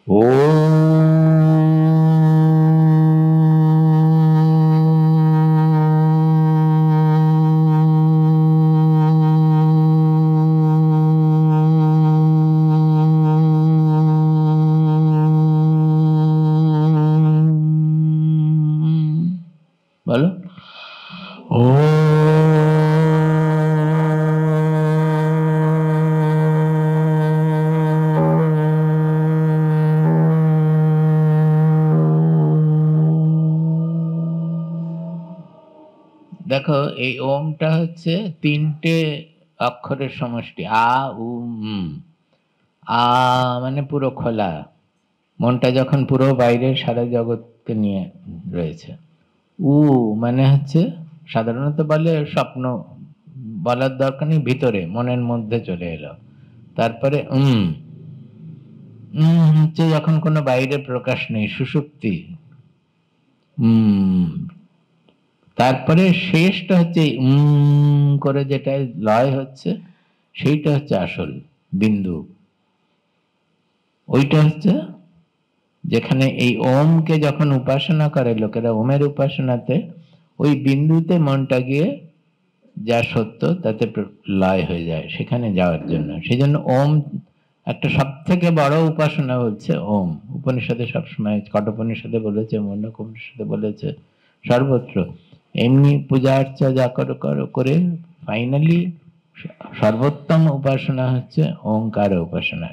ও বলো ও দেখো এই ওমটা হচ্ছে তিনটে অক্ষরের সমষ্টি আ উ উম। আ মানে পুরো খোলা, মনটা যখন পুরো বাইরের সারা জগৎকে নিয়ে রয়েছে। উ মানে হচ্ছে সাধারণত বলে স্বপ্ন, বলার দরকার নেই, ভিতরে মনের মধ্যে চলে এলো। তারপরে হচ্ছে যখন কোনো বাইরে প্রকাশ নেই, সুষুপ্তি। তারপরে শেষটা হচ্ছে করে যেটা লয় হচ্ছে, সেইটা হচ্ছে আসল বিন্দু। ওইটা হচ্ছে যেখানে এই ওমকে যখন উপাসনা করে লোকেরা, ওমের উপাসনাতে ওই বিন্দুতে মনটা গিয়ে যা সত্য তাতে লয় হয়ে যায়, সেখানে যাওয়ার জন্য। সেই জন্য ওম একটা সব থেকে বড় উপাসনা হচ্ছে ওম। উপনিষদে সবসময়, কঠোপনিষদে বলেছে, মুন্ডক উপনিষদে বলেছে, সর্বত্র। এমনি পূজা অর্চা যা করো করো করে ফাইনালি সর্বোত্তম উপাসনা হচ্ছে ওঙ্কার উপাসনা।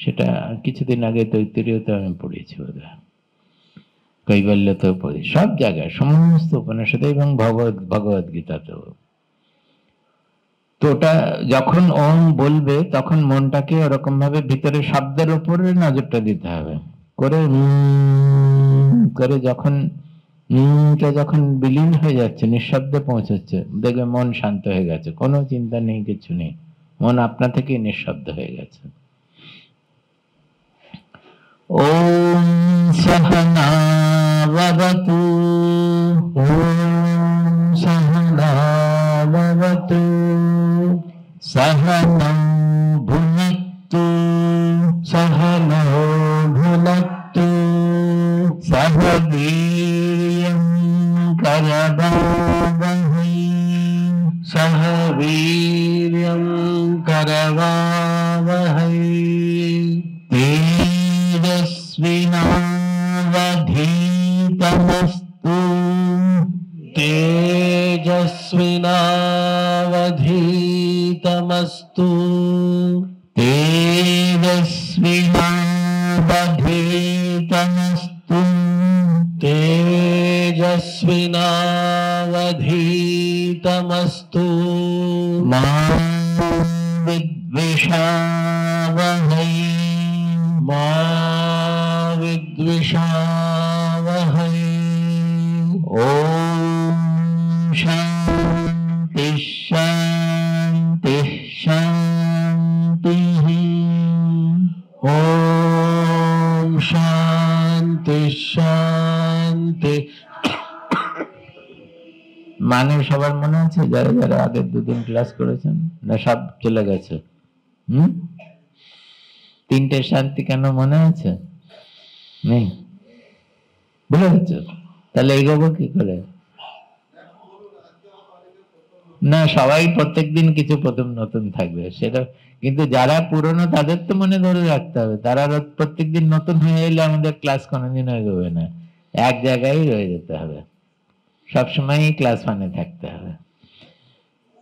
সেটা কিছুদিন আগে তৈত্তিরীয়তে আমি পড়েছি, বোধহয় কৈবল্যতেও পড়ি, সব জায়গায় সমস্ত উপনিষদে এবং ভগবদ গীতাতেও। তো ওটা যখন ওম বলবে তখন মনটাকে ওরকম ভাবে ভিতরে শব্দের উপরে নজরটা দিতে হবে, করে করে যখন যখন বিলীন হয়ে যাচ্ছে, নিঃশব্দে পৌঁছচ্ছে, দেখবে মন শান্ত হয়ে গেছে, কোনো চিন্তা নেই, কিছু নেই, মন আপনা থেকেই নিঃশব্দ হয়ে গেছে। ওম সহনা ভবতু, ওম সহনা ভবতু, সহনৌ ভুনক্তু, সহ নৌ ভুনক্তু, সহ বীর্যং করবাবহৈ, সহ বীর্যং করবাবহৈ, তেজস্বিনাবধীতমস্তু, তেজস্বিনাবধীতমস্তু, তেজস্বিনাবধীতমস্তু, তেজস্বিনাবধীতমস্তু, মা বিদ্বিষাবহৈ, মা বিদ্বিষাবহৈ। ওম শান্তি শান্তি শান্তি। ওম শান্তি শান্তি। মানে সবার মনে আছে? যারা যারা আগের দুদিন ক্লাস করেছেন, না সব চলে গেছে? তিনটে শান্তি কেন মনে আছে? নেই, ভুলে গেছে? তাহলে এগোবো কি করে? না, সবাই প্রত্যেকদিন কিছু প্রথম নতুন থাকবে সেটা, কিন্তু যারা পুরনো তাদের তো মনে ধরে রাখতে হবে। তারা প্রত্যেকদিন নতুন হয়ে এলে আমাদের ক্লাস কোনোদিন এগোবে না, এক জায়গায় রয়ে যেতে হবে, সবসময় ক্লাস ওয়ানে থাকতে হবে।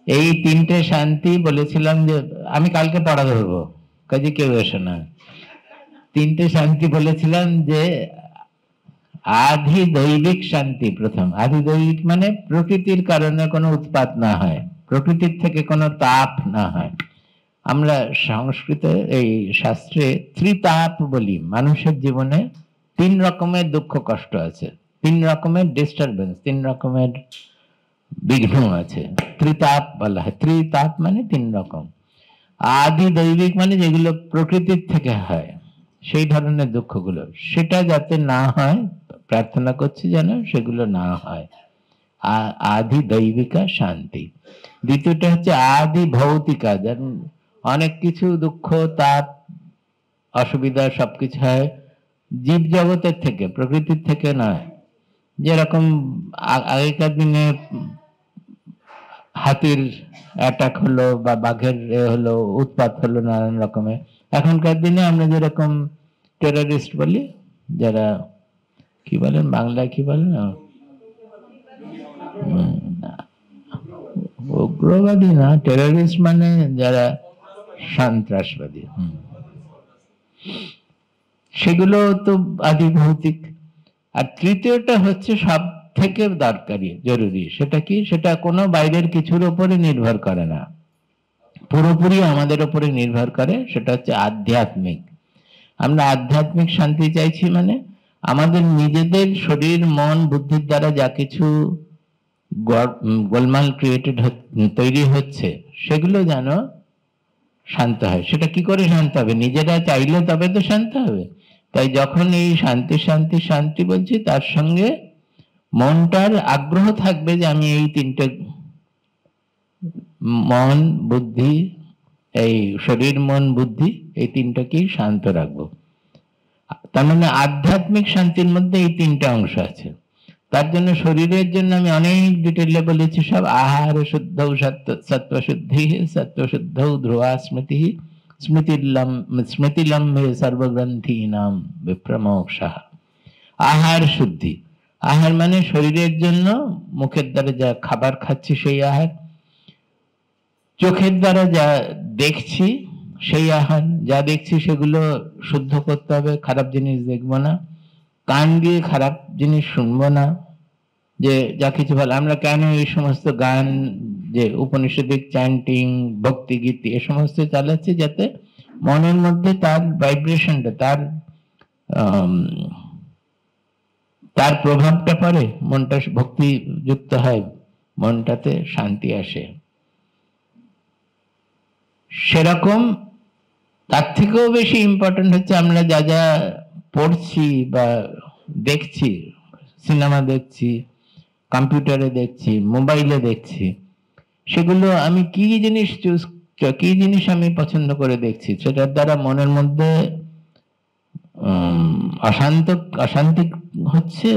এই তিনটে শান্তি বলেছিলাম যে আমি কালকে পড়া ধরবো, কাজে কেউ এসো না। তিনটে শান্তি বলেছিলাম যে আধি দৈবিক শান্তি প্রথম। আধি দৈবিক মানে প্রকৃতির কারণে কোনো উৎপাত না হয়, প্রকৃতির থেকে কোনো তাপ না হয়। আমরা সংস্কৃতে এই শাস্ত্রে ত্রিতাপ বলি। মানুষের জীবনে তিন রকমের দুঃখ কষ্ট আছে, তিন রকমের ডিস্টারবেন্স, তিন রকমের বিঘ্ন আছে, ত্রিতাপ বলা হয়। ত্রিতাপ মানে তিন রকম। আদি দৈবিক মানে যেগুলো প্রকৃতির থেকে হয়, সেই ধরনের দুঃখগুলো, সেটা যাতে না হয় প্রার্থনা করছি যেন সেগুলো না হয়। আদি দৈবিকা শান্তি। দ্বিতীয়টা হচ্ছে আদি ভৌতিকা, যেমন অনেক কিছু দুঃখ, তাপ, অসুবিধা সবকিছু হয় জীব জগতের থেকে, প্রকৃতির থেকে নয়। যেরকম আগেকার দিনে হাতির অ্যাটাক হলো বা বাঘের হলো, উৎপাত হলো নানান রকমের, এখনকার দিনে আমরা যেরকম টেররিস্ট বলি, যারা কি বলেন বাংলায় কি বলেন, উগ্রবাদী না, টেররিস্ট মানে যারা সন্ত্রাসবাদী, সেগুলো তো আদি ভৌতিক। আর তৃতীয়টা হচ্ছে সব থেকে দরকারি জরুরি, সেটা কি, সেটা কোনো বাইরের কিছুর উপরে নির্ভর করে না, পুরোপুরি আমাদের উপরে নির্ভর করে, সেটা হচ্ছে আধ্যাত্মিক। আমরা আধ্যাত্মিক শান্তি চাইছি, মানে আমাদের নিজেদের শরীর মন বুদ্ধির দ্বারা যা কিছু গোলমাল ক্রিয়েটেড তৈরি হচ্ছে, সেগুলো যেন শান্ত হয়। সেটা কি করে শান্ত হবে? নিজেরা চাইলে তবে তো শান্ত হবে। তাই যখন এই শান্তি শান্তি শান্তি বলছি, তার সঙ্গে মনটার আগ্রহ থাকবে যে আমি এই তিনটে, মন বুদ্ধি, এই শরীর মন বুদ্ধি, এই তিনটাকেই শান্ত রাখবো। তার মানে আধ্যাত্মিক শান্তির মধ্যে এই তিনটা অংশ আছে। তার জন্য শরীরের জন্য আমি অনেক ডিটেলে বলেছি সব, আহার শুদ্ধ সত্ত্ব শুদ্ধি, সত্ত্ব শুদ্ধ ধ্রুবা স্মৃতি, স্মৃতিলম্বে সর্বগ্রন্থি নাম বিপ্রমোক্ষা। আহার শুদ্ধি, আহার মানে শরীরের জন্য মুখের দ্বারা যা খাবার খাচ্ছি সেই আহার, চোখের দ্বারা যা দেখছি সেই আহার, যা দেখছি সেগুলো শুদ্ধ করতে হবে, খারাপ জিনিস দেখবো না। কান দিয়ে খারাপ জিনিস শুনবো না, যে যা কিছু ভালো, আমরা কেন এই সমস্ত গান, যে উপনিষদিক চ্যান্টিং, ভক্তি গীতি, এ সমস্ত চালাচ্ছি, যাতে মনের মধ্যে তার ভাইব্রেশনটা, তার প্রভাবটা পড়ে, মনটা ভক্তি যুক্ত হয়, মনটাতে শান্তি আসে। সেরকম তার থেকেও বেশি ইম্পর্টেন্ট হচ্ছে আমরা যা যা পড়ছি বা দেখছি, সিনেমা দেখছি, কম্পিউটারে দেখছি, মোবাইলে দেখছি, সেগুলো আমি কি জিনিস কি জিনিস আমি পছন্দ করে দেখছি, সেটার দ্বারা মনের মধ্যে অশান্তি হচ্ছে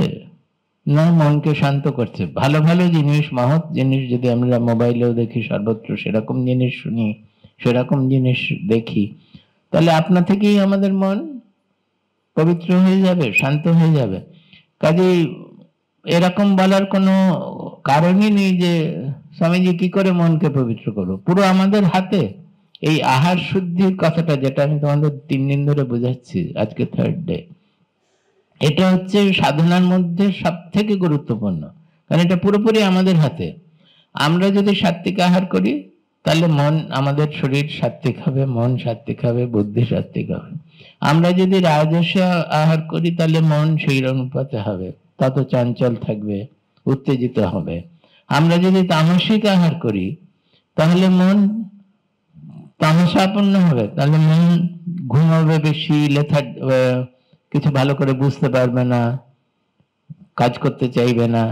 না মনকে শান্ত করছে। ভালো ভালো জিনিস, মহৎ জিনিস যদি আমরা মোবাইলেও দেখি, সর্বত্র সেরকম জিনিস শুনি, সেরকম জিনিস দেখি, তাহলে আপনা থেকেই আমাদের মন পবিত্র হয়ে যাবে, শান্ত হয়ে যাবে। কাজেই এরকম বলার কোনো কারণই নেই যে স্বামীজি কি করে মনকে পবিত্র করবো, পুরো আমাদের হাতে। এই আহার শুদ্ধির কথাটা, যেটা আমি তোমাদের 3 দিন ধরে বোঝাচ্ছি, আজকে 3rd ডে, এটা হচ্ছে সাধনার মধ্যে সব থেকে গুরুত্বপূর্ণ, কারণ এটা পুরোপুরি আমাদের হাতে। আমরা যদি সাত্বিক আহার করি, তাহলে মন, আমাদের শরীর সাত্বিক হবে, মন সাত্বিক হবে, বুদ্ধি সাত্বিক হবে। আমরা যদি রাজস্ব আহার করি, তাহলে মন সেই অনুপাতে হবে, তত চঞ্চল থাকবে, উত্তেজিত হবে। আমরা যদি তামসিক আহার করি, তাহলে মন তামসাপন্ন হবে, তাহলে মন ঘুমাবে বেশি, কিছু ভালো করে বুঝতে পারবে না, কাজ করতে চাইবে না।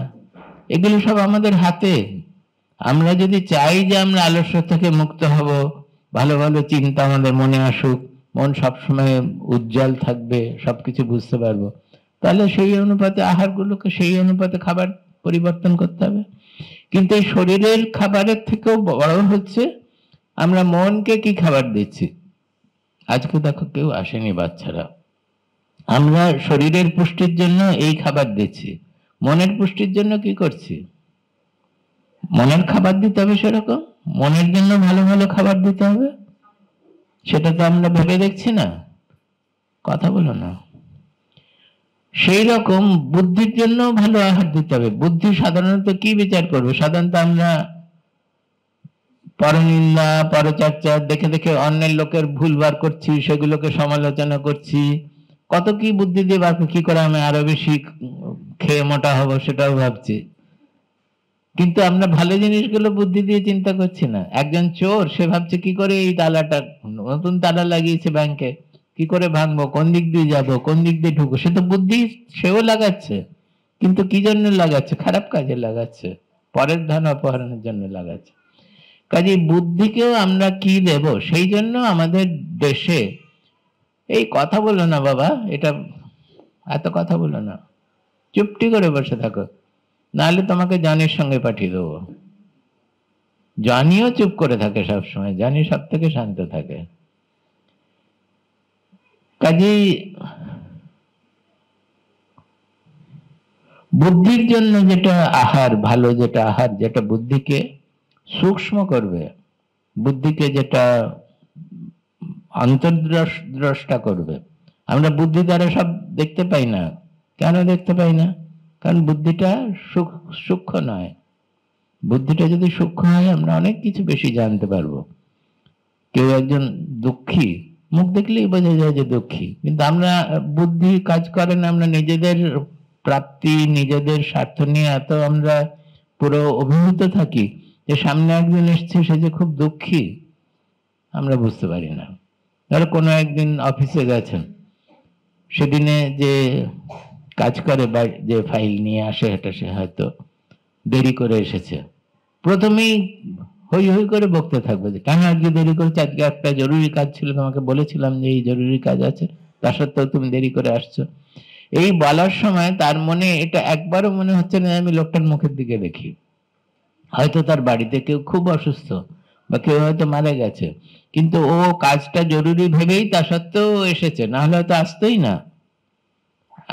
এগুলো সব আমাদের হাতে। আমরা যদি চাই যে আমরা আলস্য থেকে মুক্ত হব, ভালো ভালো চিন্তা আমাদের মনে আসুক, মন সবসময় উজ্জ্বল থাকবে, সবকিছু বুঝতে পারবো, তাহলে সেই অনুপাতে আহারগুলোকে, সেই অনুপাতে খাবার পরিবর্তন করতে হবে। কিন্তু এই শরীরের খাবারের থেকেও বড় হচ্ছে আমরা মনকে কি খাবার দিচ্ছি। আজকে দেখো কেউ আসেনি বাচ্চারা, আমরা শরীরের পুষ্টির জন্য এই খাবার দিচ্ছি, মনের পুষ্টির জন্য কি করছি, মনের খাবার দিতে হবে, সেরকম মনের জন্য ভালো ভালো খাবার দিতে হবে। সেটা তো আমরা ভেবে দেখছি না, কথা বলো না। সেই রকম বুদ্ধির জন্য ভালো আহার দিতে হবে। বুদ্ধি সাধারণত কি বিচার করবে, সাধারণত আমরা পরনিন্দা, পরচর্চা, দেখে দেখে অন্যের লোকের ভুল বার করছি, সেগুলোকে সমালোচনা করছি, কত কি বুদ্ধি দিয়ে বার, কি করে আমি আরো বেশি খেয়ে মোটা হবো সেটাও ভাবছি। কিন্তু আমরা ভালো জিনিসগুলো বুদ্ধি দিয়ে চিন্তা করছি না। একজন চোর, সে ভাবছে কি করে এই তালাটা, নতুন তালা লাগিয়েছে ব্যাংকে, কি করে ভাঙবো, কোন দিক দিয়ে যাবো, কোন দিক দিয়ে ঢুকবো, সে তো বুদ্ধি সেও লাগাচ্ছে, কিন্তু কি জন্য লাগাচ্ছে, খারাপ কাজে লাগাচ্ছে, পরের ধন অপহরণের জন্য লাগাচ্ছে। কাজে বুদ্ধিকেও আমরা কি দেব, সেই জন্য আমাদের দেশে এই কথা বলো না বাবা, এটা এত কথা বলো না, চুপটি করে বসে থাকো, নাহলে তোমাকে জনির সঙ্গে পাঠিয়ে দেবো। জনিও চুপ করে থাকে সবসময়, জনি সব থেকে শান্ত থাকে। কাজেই বুদ্ধির জন্য যেটা আহার, ভালো যেটা আহার, যেটা বুদ্ধিকে সূক্ষ্ম করবে, বুদ্ধিকে যেটা অন্তর্দ্রষ্টা করবে। আমরা বুদ্ধি দ্বারা সব দেখতে পাই না। কেন দেখতে পাই না? কারণ বুদ্ধিটা সূক্ষ্ম নয়। বুদ্ধিটা যদি সূক্ষ্ম হয় আমরা অনেক কিছু বেশি জানতে পারবো। কেউ একজন দুঃখী, মুখ দেখলেই বোঝা যায় যে দুঃখী, কিন্তু আমরা বুদ্ধি কাজ করে না, আমরা নিজেদের প্রাপ্তি, নিজেদের স্বার্থ নিয়ে এত আমরা পুরো অভিভূত থাকি যে সামনে একজন এসছে, সে যে খুব দুঃখী আমরা বুঝতে পারি না। ধরো কোনো একদিন অফিসে গেছেন, সেদিনে যে কাজ করে বা যে ফাইল নিয়ে আসে, এটা সে হয়তো দেরি করে এসেছে, প্রথমেই হই হই করে বকতে থাকবে যে কেন আজকে দেরি করেছে, আজকে একটা জরুরি কাজ ছিল, তোমাকে বলেছিলাম যে এই জরুরি কাজ আছে, তা সত্ত্বেও তুমি দেরি করে আসছো। এই বলার সময় তার মনে এটা একবারও মনে হচ্ছে না আমি লোকটার মুখের দিকে দেখি। হয়তো তার বাড়িতে কেউ খুব অসুস্থ বা কেউ হয়তো মারা গেছে, কিন্তু ও কাজটা জরুরি ভেবেই তা সত্ত্বেও এসেছে, না হলে হয়তো আসতোই না।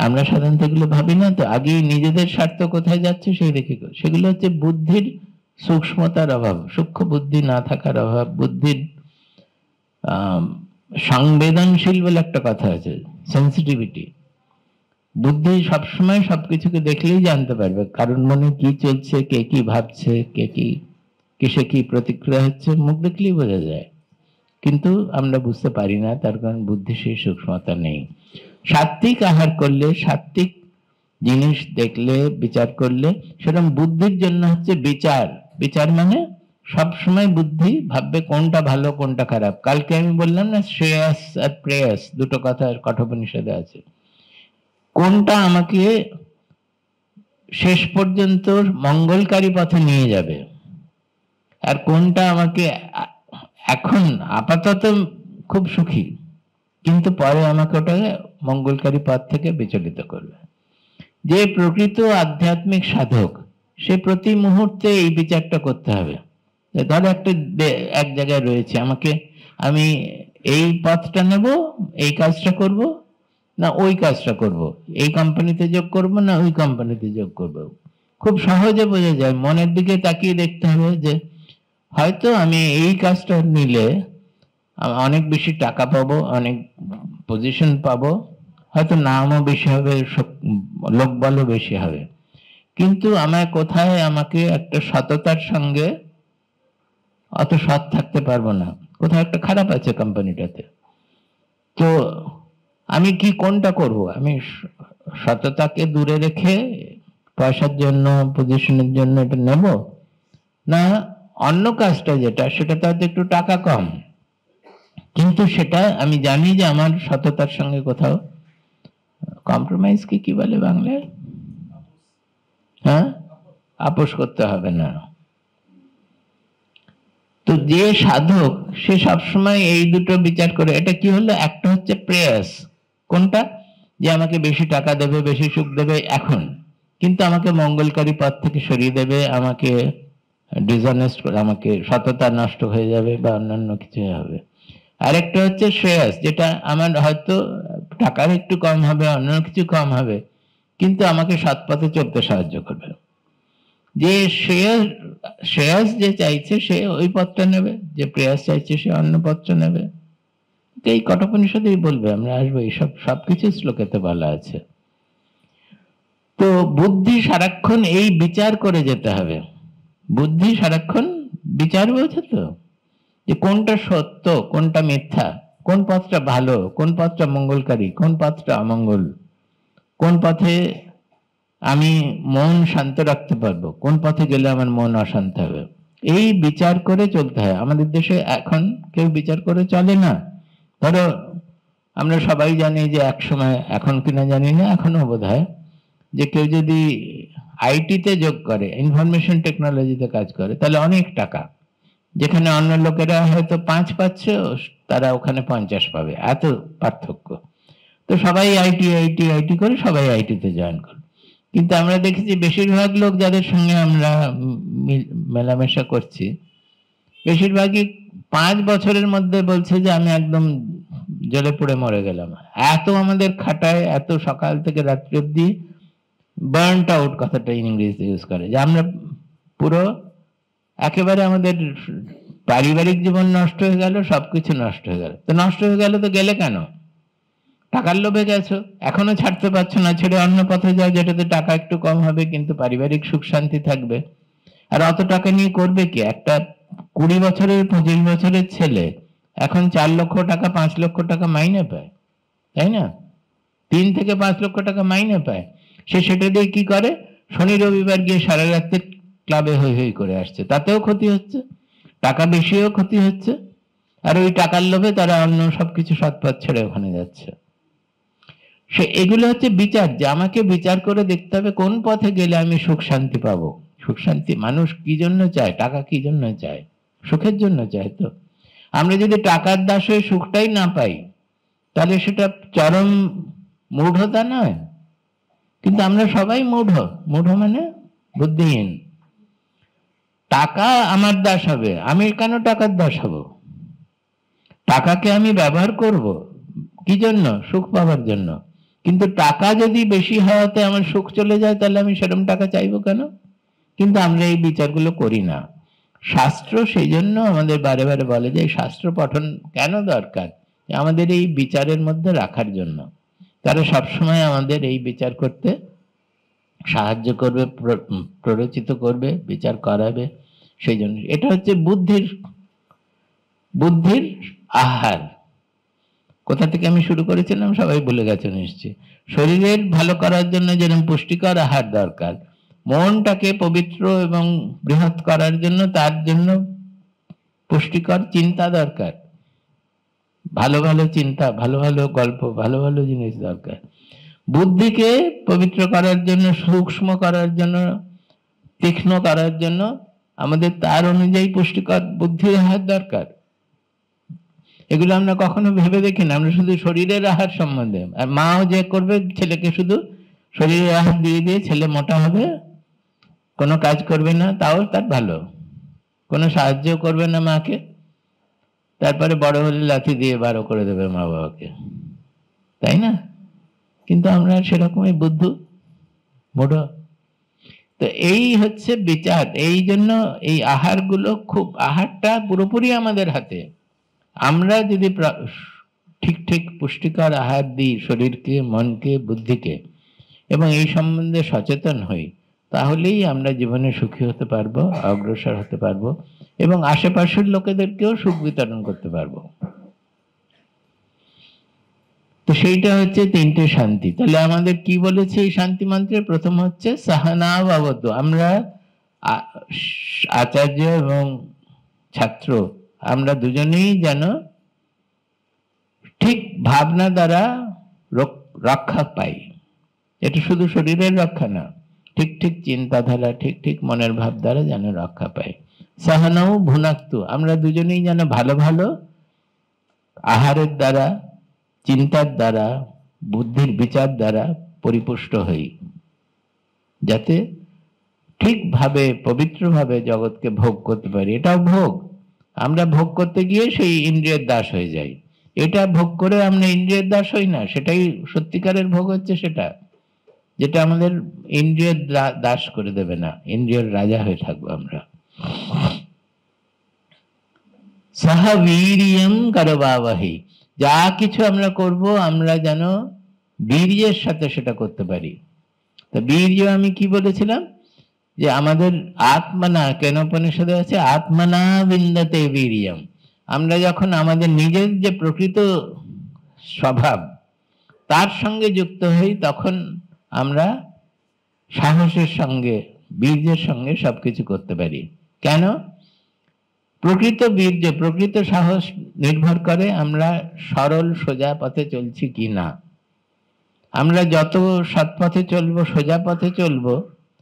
আমরা সাধারণত এগুলো ভাবি না তো, আগে নিজেদের স্বার্থ কোথায় যাচ্ছে সেই দেখি। সেগুলো হচ্ছে বুদ্ধির সূক্ষ্মতার অভাব, সূক্ষ্ম বুদ্ধি না থাকার অভাব। বুদ্ধির সংবেদনশীল বলে একটা কথা আছে, সেন্সিটিভিটি। বুদ্ধি সবসময় সবকিছুকে দেখলেই জানতে পারবে কারণ মনে কি চলছে, কে কি ভাবছে, কে কি কিসে কি প্রতিক্রিয়া হচ্ছে, মুখ দেখলেই বোঝা যায়। কিন্তু আমরা বুঝতে পারি না, তার কারণ বুদ্ধি সেই সূক্ষ্মতা নেই। সাত্বিক আহার করলে, সাত্বিক জিনিস দেখলে, বিচার করলে, সেরকম বুদ্ধির জন্য হচ্ছে বিচার। বিচার মানে সব সময় বুদ্ধি ভাববে কোনটা ভালো কোনটা খারাপ। কালকে আমি বললাম না শ্রেয়াস আর প্রেয়াস দুটো কথা কঠোপনিষদে আছে। কোনটা আমাকে শেষ পর্যন্ত মঙ্গলকারী পথে নিয়ে যাবে, আর কোনটা আমাকে এখন আপাতত খুব সুখী কিন্তু পরে আমাকে ওটাকে মঙ্গলকারী পথ থেকে বিচলিত করবে। যে প্রকৃত আধ্যাত্মিক সাধক সে প্রতি মুহূর্তে এই বিচারটা করতে হবে। ধরো একটা এক জায়গায় রয়েছে, আমাকে আমি এই পথটা নেব, এই কাজটা করব না ওই কাজটা করব, এই কোম্পানিতে যোগ করব না ওই কোম্পানিতে যোগ করব। খুব সহজে বোঝা যায়, মনের দিকে তাকিয়ে দেখতে হবে যে হয়তো আমি এই কাজটা নিলে অনেক বেশি টাকা পাবো, অনেক পজিশন পাবো, হয়তো নামও বেশি হবে, লোকবলও বেশি হবে, কিন্তু আমায় কোথায় আমাকে একটা সততার সঙ্গে অত সৎ থাকতে পারবো না, কোথাও একটা খারাপ আছে কোম্পানিটাতে। তো আমি কি কোনটা করব? আমি সততাকে দূরে রেখে পয়সার জন্য, পজিশনের জন্য এটা নেব, না অন্য কাজটা যেটা সেটা তো হয়তো একটু টাকা কম, কিন্তু সেটা আমি জানি যে আমার সততার সঙ্গে কোথাও কম্প্রোমাইজ কি বলে বাংলায়, হ্যাঁ, আপোষ করতে হবে না। তো যে সাধক সে সবসময় এই দুটো বিচার করে। এটা কি হলো, একটা হচ্ছে প্রেয়াস, কোনটা যে আমাকে বেশি টাকা দেবে, বেশি সুখ দেবে এখন, কিন্তু আমাকে মঙ্গলকারী পথ থেকে সরিয়ে দেবে, আমাকে ডিসঅনেস্ট করে, আমাকে সততা নষ্ট হয়ে যাবে বা অন্যান্য কিছু হবে। আরেকটা হচ্ছে শ্রেয়াস, যেটা আমার হয়তো টাকার একটু কম হবে, অন্য কিছু কম হবে, কিন্তু আমাকে সৎ পথে চলতে সাহায্য করবে। যে শ্রেয়াস যে চাইছে সে ওই পথটা নেবে, যে প্রেয়াস চাইছে সে অন্য পথটা নেবে। এই কঠোপনিষদেই বলবে, আমরা আসবো, এইসব সবকিছু শ্লোকেতে বলা আছে। তো বুদ্ধি সারাক্ষণ এই বিচার করে যেতে হবে। বুদ্ধি সারাক্ষণ বিচার বলছে তো, যে কোনটা সত্য কোনটা মিথ্যা, কোন পথটা ভালো কোন পথটা মঙ্গলকারী, কোন পথটা অমঙ্গল, কোন পথে আমি মন শান্ত রাখতে পারবো, কোন পথে গেলে আমার মন অশান্ত হবে। এই বিচার করে চলতে হয়। আমাদের দেশে এখন কেউ বিচার করে চলে না। ধরো আমরা সবাই জানি যে এক সময়, এখন কিনা জানি না, এখনো বোধহয়, যে কেউ যদি আইটিতে যোগ করে, ইনফরমেশন টেকনোলজিতে কাজ করে, তাহলে অনেক টাকা, যেখানে অন্য লোকেরা হয়তো 5 পাচ্ছে তারা ওখানে 50 পাবে, এত পার্থক্য। তো সবাই আইটি আইটি আইটি করে সবাই আইটিতে জয়েন করে। কিন্তু আমরা দেখেছি বেশিরভাগ লোক যাদের সঙ্গে আমরা মেলামেশা করছি, বেশিরভাগই 5 বছরের মধ্যে বলছে যে আমি একদম জ্বলে পুড়ে মরে গেলাম, এত আমাদের খাটায়, এত সকাল থেকে রাত্রি অব্দি বার্নড আউট কথাটা ইংরেজিতে ইউজ করে, যে আমরা পুরো একেবারে আমাদের পারিবারিক জীবন নষ্ট হয়ে গেল, সবকিছু নষ্ট হয়ে গেল। তো নষ্ট হয়ে গেল তো গেলে কেন? টাকার লোভে গেছো, এখনো ছাড়তে পারছো না, ছেড়ে অন্য পথে যাও যেটাতে টাকা একটু কম হবে কিন্তু পারিবারিক সুখ শান্তি থাকবে। আর অত টাকা নিয়ে করবে কি? একটা 20 বছরের 25 বছরের ছেলে এখন 4 লক্ষ টাকা 5 লক্ষ টাকা মাইনে পায়, তাই না? 3 থেকে 5 লক্ষ টাকা মাইনে পায়। সে সেটা দিয়ে কি করে? শনি রবিবার গিয়ে সারা রাত্রে ক্লাবে হই হই করে আসছে, তাতেও ক্ষতি হচ্ছে, টাকা বেশিও ক্ষতি হচ্ছে। আর ওই টাকার লোভে তারা অন্য সবকিছু সৎপথ ছেড়ে ওখানে যাচ্ছে। সে এগুলো হচ্ছে বিচার, যে আমাকে বিচার করে দেখতে হবে কোন পথে গেলে আমি সুখ শান্তি পাবো। সুখ শান্তি মানুষ কি জন্য চায়? টাকা কি জন্য চায়? সুখের জন্য চায়। তো আমরা যদি টাকার দাস হয়ে সুখটাই না পাই তাহলে সেটা চরম মূঢ়তা নয়? কিন্তু আমরা সবাই মূঢ়। মূঢ় মানে বুদ্ধিহীন। টাকা আমার দাস হবে, আমি কেন টাকার দাস হব? টাকাকে আমি ব্যবহার করব কি জন্য? সুখ পাওয়ার জন্য। কিন্তু টাকা যদি বেশি হওয়াতে আমার সুখ চলে যায় তাহলে আমি সেরকম টাকা চাইবো কেন? কিন্তু আমরা এই বিচারগুলো করি না। শাস্ত্র সেই জন্য আমাদের বারে বারে বলে যে শাস্ত্র পঠন কেন দরকার? আমাদের এই বিচারের মধ্যে রাখার জন্য। তারা সবসময় আমাদের এই বিচার করতে সাহায্য করবে, প্ররোচিত করবে, বিচার করাবে। সেই জন্য এটা হচ্ছে বুদ্ধির আহার। কোথা থেকে আমি শুরু করেছিলাম সবাই ভুলে গেছে নিশ্চয়ই। শরীরের ভালো করার জন্য যেরকম পুষ্টিকর আহার দরকার, মনটাকে পবিত্র এবং বৃহৎ করার জন্য তার জন্য পুষ্টিকর চিন্তা দরকার। ভালো ভালো চিন্তা, ভালো ভালো গল্প, ভালো ভালো জিনিস দরকার। বুদ্ধিকে পবিত্র করার জন্য, সূক্ষ্ম করার জন্য, তীক্ষ্ণ করার জন্য আমাদের তার অনুযায়ী পুষ্টিকর বুদ্ধির আহার দরকার। এগুলো আমরা কখনো ভেবে দেখি না। আমরা শুধু শরীরের আহার সম্বন্ধে, আর মাও যে করবে ছেলেকে শুধু শরীরের আহার দিয়ে দিয়ে ছেলে মোটা হবে, কোনো কাজ করবে না, তাও তার ভালো, কোনো সাহায্য করবে না মাকে, তারপরে বড় হলে লাথি দিয়ে বারো করে দেবে মা বাবাকে, তাই না? কিন্তু আমরা সেরকমই বুদ্ধু, মোটা। তো এই হচ্ছে বিচার। এই জন্য এই আহারগুলো আহারটা পুরোপুরি আমাদের হাতে। আমরা যদি ঠিক ঠিক পুষ্টিকর আহার দিই শরীরকে, মনকে, বুদ্ধিকে, এবং এই সম্বন্ধে সচেতন হই, তাহলেই আমরা জীবনে সুখী হতে পারবো, অগ্রসর হতে পারবো, এবং আশেপাশের লোকেদেরকেও সুখ বিতরণ করতে পারবো। তো সেইটা হচ্ছে 3টে শান্তি। তাহলে আমাদের কি বলেছে এই শান্তি মন্ত্রে? প্রথম হচ্ছে সাহানা বাবদ। আমরা আচার্য এবং ছাত্র আমরা দুজনেই যেন ঠিক ভাবনা দ্বারা রক্ষা পাই। এটা শুধু শরীরের রক্ষা না, ঠিক ঠিক চিন্তাধারা, ঠিক ঠিক মনের ভাব দ্বারা যেন রক্ষা পাই। সাহানাও ভুনাক্তু, আমরা দুজনেই যেন ভালো ভালো আহারের দ্বারা, চিন্তার দ্বারা, বুদ্ধির বিচার দ্বারা পরিপুষ্ট হই, যাতে ঠিকভাবে পবিত্রভাবে জগৎকে ভোগ করতে পারি। এটাও ভোগ। আমরা ভোগ করতে গিয়ে সেই ইন্দ্রিয়ের দাস হয়ে যাই। এটা ভোগ করে আমরা ইন্দ্রিয়ের দাস হই না, সেটাই সত্যিকারের ভোগ হচ্ছে সেটা, যেটা আমাদের ইন্দ্রিয়ের দাস করে দেবে না, ইন্দ্রিয়ের রাজা হয়ে থাকবো আমরা। সাহা বীর্যম করবাবহি, যা কিছু আমরা করব আমরা যেন বীর্যের সাথে সেটা করতে পারি। তো বীর্য আমি কি বলেছিলাম? যে আমাদের আত্মনা, কেন উপনিষদে আছে আত্মনা বিন্দতে বীর্যম। আমরা যখন আমাদের নিজের যে প্রকৃত স্বভাব তার সঙ্গে যুক্ত হই, তখন আমরা সাহসের সঙ্গে, বীর্যের সঙ্গে সবকিছু করতে পারি। কেন? প্রকৃত বীর্য, প্রকৃত সাহস নির্ভর করে আমরা সরল সোজা পথে চলছি কি না। আমরা যত সৎ পথে চলবো, সোজা পথে চলবো,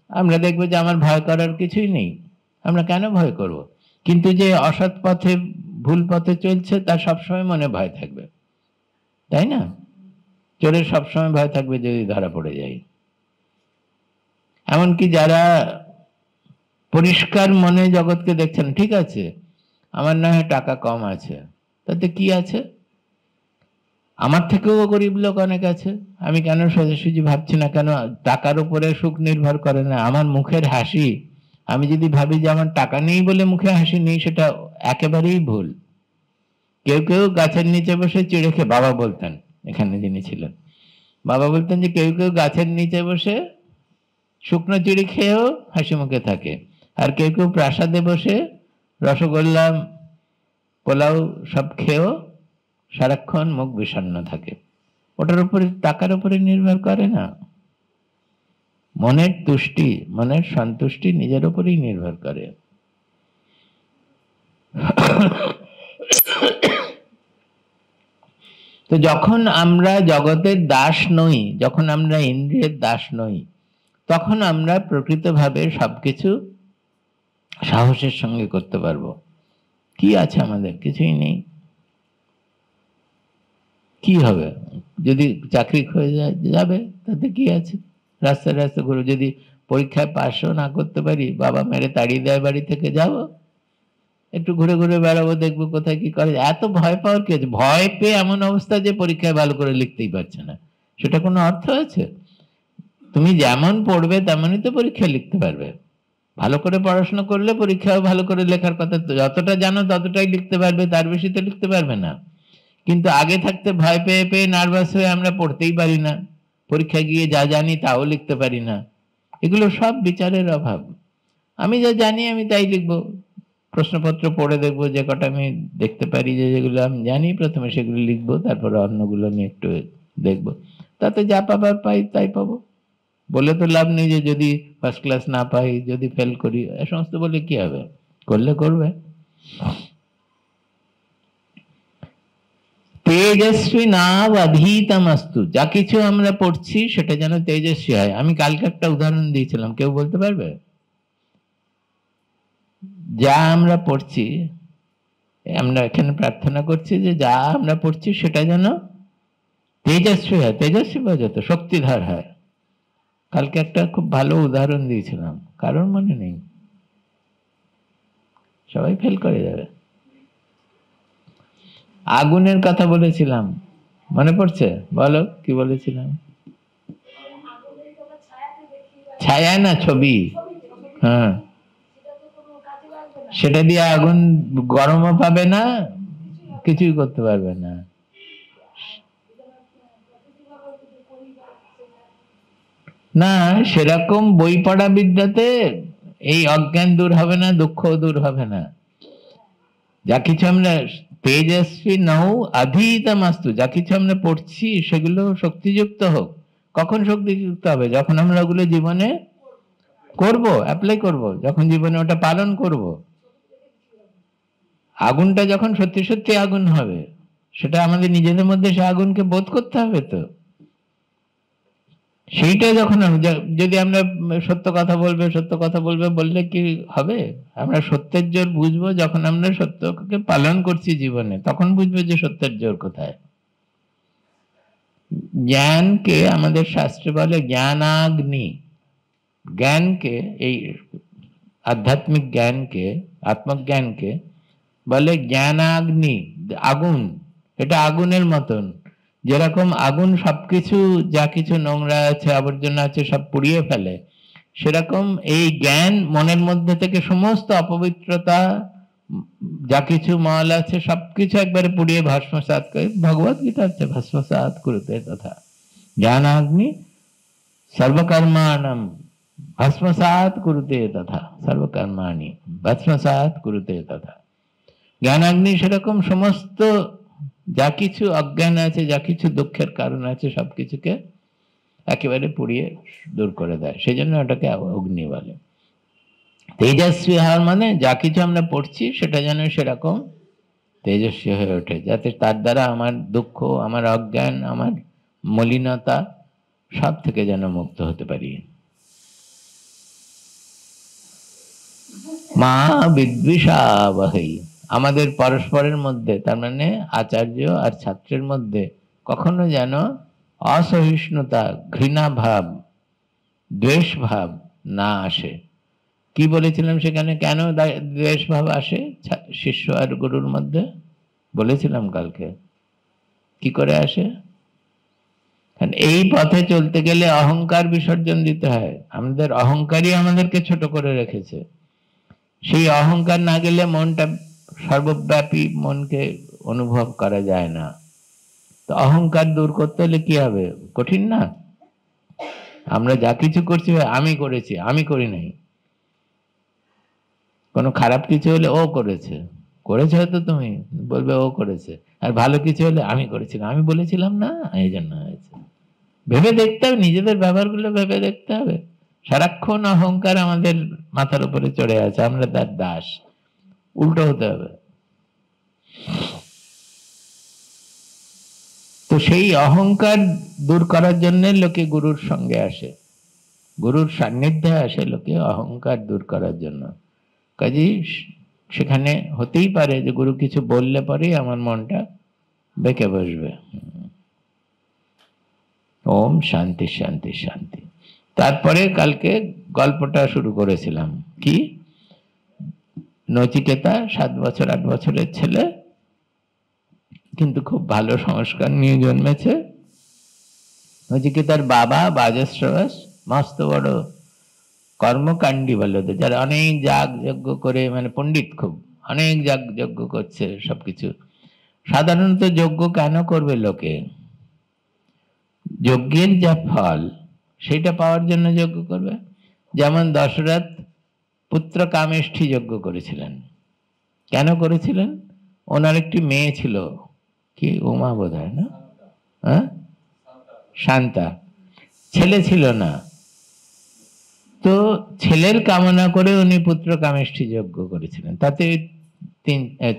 আমরা দেখবো যে আমার ভয় করার কিছুই নেই। আমরা কেন ভয় করব? কিন্তু যে অসৎ পথে ভুল পথে চলছে তার সবসময় মনে ভয় থাকবে, তাই না? চোরের সবসময় ভয় থাকবে যদি ধরা পড়ে যায়। এমনকি যারা পরিষ্কার মনে জগৎকে দেখছেন, ঠিক আছে আমার না হয় টাকা কম আছে, তাতে কি আছে, আমার থেকেও গরিব লোক অনেক আছে, আমি কেন সোজাসুজি ভাবছি না? কেন টাকার উপরে সুখ নির্ভর করে না? আমার মুখের হাসি, আমি যদি ভাবি যে আমার টাকা নেই বলে মুখে হাসি নেই, সেটা একেবারেই ভুল। কেউ কেউ গাছের নিচে বসে চিড়ে খেয়ে, বাবা বলতেন, এখানে যিনি ছিলেন, বাবা বলতেন যে কেউ কেউ গাছের নিচে বসে শুকনো চিড়ি খেয়েও হাসি মুখে থাকে, আর কেউ কেউ প্রাসাদে বসে রসগোল্লা পোলাও সব খেয়েও সারাক্ষণ মুখ বিষণ্ণ থাকে। ওটার উপরে, টাকার উপরে নির্ভর করে না। মনের তুষ্টি, মনের সন্তুষ্টি নিজের উপরেই নির্ভর করে। তো যখন আমরা জগতের দাস নই, যখন আমরা ইন্দ্রিয়ের দাস নই, তখন আমরা প্রকৃতভাবে সবকিছু সাহসের সঙ্গে করতে পারবো। কি আছে আমাদের? কিছুই নেই। কি হবে? যদি চাকরি হয়ে যাবে তাতে কি আছে? রাস্তায় রাস্তায় ঘুরে, যদি পরীক্ষায় পাশও না করতে পারি, বাবা মেরে তাড়িয়ে দেয় বাড়ি থেকে, যাবো একটু ঘুরে ঘুরে বেড়াবো, দেখবো কোথায় কি করে। এত ভয় পাওয়ার কি আছে? ভয় পেয়ে এমন অবস্থা যে পরীক্ষায় ভালো করে লিখতেই পারছে না, সেটা কোনো অর্থ আছে? তুমি যেমন পড়বে তেমনই তো পরীক্ষা লিখতে পারবে। ভালো করে পড়াশোনা করলে পরীক্ষাও ভালো করে লেখার কথা, যতটা জানো ততটাই লিখতে পারবে, তার বেশি তো লিখতে পারবে না। কিন্তু আগে থাকতে ভয় পেয়ে পেয়ে নার্ভাস হয়ে আমরা পড়তেই পারি না, পরীক্ষায় গিয়ে যা জানি তাও লিখতে পারি না। এগুলো সব বিচারের অভাব। আমি যা জানি আমি তাই লিখবো, প্রশ্নপত্র পড়ে দেখবো, যে কটা আমি দেখতে পারি যে যেগুলো আমি জানি প্রথমে সেগুলো লিখবো, তারপরে অন্যগুলো নিয়ে একটু দেখবো, তাতে যা পাবার পাই তাই পাবো। বলে তো লাভ নেই যে যদি ফার্স্ট ক্লাস না পাই, যদি ফেল করি, এ সমস্ত বলে কি হবে? করলে করবে। তেজস্বী নাবধীতমস্তু, যা কিছু আমরা পড়ছি সেটা যেন তেজস্বী হয়। আমি কালকে একটা উদাহরণ দিয়েছিলাম, কেউ বলতে পারবে? যা আমরা পড়ছি, আমরা এখানে প্রার্থনা করছি যে যা আমরা পড়ছি সেটা যেন তেজস্বী হয়, তেজস্বী বোঝাতো শক্তিধর হয়। কালকে একটা খুব ভালো উদাহরণ দিয়েছিলাম, কারোর মনে নেই, সবাই ফেল করে যাবে। আগুনের কথা বলেছিলাম, মনে পড়ছে? বলো কি বলেছিলাম? ছায়া না ছবি? হ্যাঁ, সেটা দিয়ে আগুন গরমও পাবে না, কিছুই করতে পারবে না। না, সেরকম বই পড়া বিদ্যাতে এই অজ্ঞান দূর হবে না, দুঃখ দূর হবে না। যা কিছু আমরা তেজস্বী নৌ অধীতমস্তু, যা কিছু আমরা পড়ছি সেগুলো শক্তিযুক্ত হোক। কখন শক্তিযুক্ত হবে? যখন আমরা ওগুলো জীবনে করব, অ্যাপ্লাই করব, যখন জীবনে ওটা পালন করব। আগুনটা যখন সত্যি সত্যি আগুন হবে, সেটা আমাদের নিজেদের মধ্যে সে আগুনকে বোধ করতে হবে। তো সেইটা যখন যদি আমরা সত্য কথা বলবে, সত্য কথা বলবে বললে কি হবে? আমরা সত্যের জোর বুঝবো যখন আমরা সত্যকে পালন করছি জীবনে, তখন বুঝবো যে সত্যের জোর কোথায়। জ্ঞানকে আমাদের শাস্ত্রে বলে জ্ঞানাগ্নি। জ্ঞানকে, এই আধ্যাত্মিক জ্ঞানকে, আত্মজ্ঞানকে বলে জ্ঞানাগ্নি, আগুন। এটা আগুনের মতন, যেরকম আগুন সবকিছু, যা কিছু নোংরা আছে আবর্জনা আছে সব পুড়িয়ে ফেলে, সেরকম এই জ্ঞান মনের মধ্যে থেকে সমস্ত অপবিত্রতা, যা কিছু মল আছে সবকিছু একবারে পুড়িয়ে ভস্মসাৎ করে। ভগবত গীতা আছে ভস্মসাৎ কুরুতে তথা, জ্ঞানাগ্নি সর্বকর্মাণম ভস্মসাৎ কুরুতে তথা, সর্বকর্মাণি ভস্মসাৎ কুরুতে তথা। জ্ঞানাগ্নি সেরকম সমস্ত যা কিছু অজ্ঞান আছে, যা কিছু দুঃখের কারণ আছে সবকিছুকে একেবারে পুড়িয়ে দূর করে দেয়, সেই জন্য ওটাকে অগ্নি বলে। তেজস্বী হওয়ার মানে যা কিছু আমরা পড়ছি সেটা যেন সেরকম তেজস্বী হয়ে ওঠে, যাতে তার দ্বারা আমার দুঃখ, আমার অজ্ঞান, আমার মলিনতা সব থেকে যেন মুক্ত হতে পারি। মা বিদ্বিষাবহৈ, আমাদের পরস্পরের মধ্যে, তার মানে আচার্য আর ছাত্রের মধ্যে কখনো যেন অসহিষ্ণুতা, ঘৃণা ভাব, দ্বেষ ভাব না আসে। কি বলেছিলাম সেখানে, কেন দ্বেষ ভাব আসে শিষ্য আর গুরুর মধ্যে? বলেছিলাম কালকে। কি করে আসে? এই পথে চলতে গেলে অহংকার বিসর্জন দিতে হয়। আমাদের অহংকারই আমাদেরকে ছোট করে রেখেছে। সেই অহংকার না গেলে মনটা সর্বব্যাপী মনকে অনুভব করা যায় না। তো অহংকার দূর করতে হলে কি হবে? কঠিন না? আমরা যা কিছু করছি আমি করেছি, আমি করি নাই। কোনো খারাপ কিছু হলে ও করেছে, করেছে হয়তো তুমি বলবে ও করেছে, আর ভালো কিছু হলে আমি করেছিলাম, আমি বলেছিলাম না, এই জন্য হয়েছে। ভেবে দেখতে হবে, নিজেদের ব্যাপারগুলো ভেবে দেখতে হবে। সারাক্ষণ অহংকার আমাদের মাথার উপরে চড়ে আছে, আমরা তার দাস। উল্টো হতে হবে। তো সেই অহংকার দূর করার জন্য লোকে গুরুর সঙ্গে আসে, গুরুর সান্নিধ্যে আসে লোকে অহংকার দূর করার জন্য। কাজেই সেখানে হতেই পারে যে গুরু কিছু বললে পরেই আমার মনটা বেঁকে বসবে। ওম শান্তি শান্তি শান্তি। তারপরে কালকে গল্পটা শুরু করেছিলাম, কি নচিকেতা 7 বছর 8 বছরের ছেলে, কিন্তু খুব ভালো সংস্কার নিয়ে জন্মেছে। নচিকেতার বাবা বাজশ্রবস মস্ত বড় কর্মকাণ্ডী বলে, যারা অনেক যাগ যজ্ঞ করে, মানে পণ্ডিত, খুব অনেক যাগ যজ্ঞ করছে সবকিছু। সাধারণত যজ্ঞ কেন করবে লোকে? যজ্ঞের যা ফল সেটা পাওয়ার জন্য যজ্ঞ করবে। যেমন দশরথ পুত্র কামেষ্ঠী যজ্ঞ করেছিলেন। কেন করেছিলেন? ওনার একটি মেয়ে ছিল, কি উমা বোধ হয় না, হ্যাঁ শান্তা, ছেলে ছিল না। তো ছেলের কামনা করে উনি পুত্র কামেষ্ঠী যজ্ঞ করেছিলেন। তাতে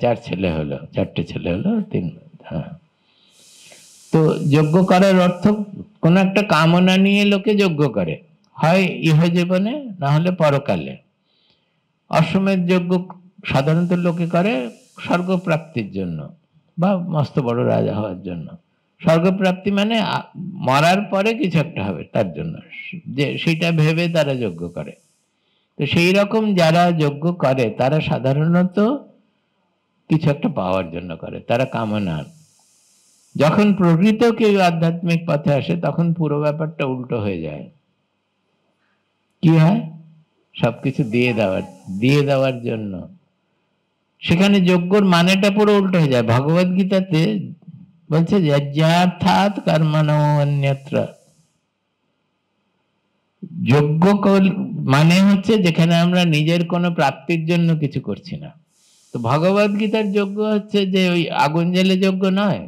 4 ছেলে হলো, 4টে ছেলে হলো, 3। হ্যাঁ, তো যজ্ঞ করার অর্থ কোন একটা কামনা নিয়ে লোকে যজ্ঞ করে, হয় ইহ জীবনে না হলে পরকালে। অশ্বমেধ যজ্ঞ সাধারণত লোকে করে স্বর্গপ্রাপ্তির জন্য বা মস্ত বড় রাজা হওয়ার জন্য। স্বর্গপ্রাপ্তি মানে মরার পরে কিছু একটা হবে তার জন্য, যে সেটা ভেবে তারা যজ্ঞ করে। তো সেই রকম যারা যজ্ঞ করে তারা সাধারণত কিছু একটা পাওয়ার জন্য করে, তারা কামনা। যখন প্রকৃত কেউ আধ্যাত্মিক পথে আসে তখন পুরো ব্যাপারটা উল্টো হয়ে যায়। কি হয়? সবকিছু দিয়ে দেওয়ার জন্য। সেখানে যজ্ঞর মানেটা পুরো উল্টো হয়ে যায়। ভগবদ গীতাতে বলছে যজ্ঞার্থাৎ কর্মণো অন্যত্র। যজ্ঞ মানে হচ্ছে যেখানে আমরা নিজের কোনো প্রাপ্তির জন্য কিছু করছি না। তো ভগবদ গীতার যজ্ঞ হচ্ছে যে ওই আগুন জ্বেলে যজ্ঞ নয়।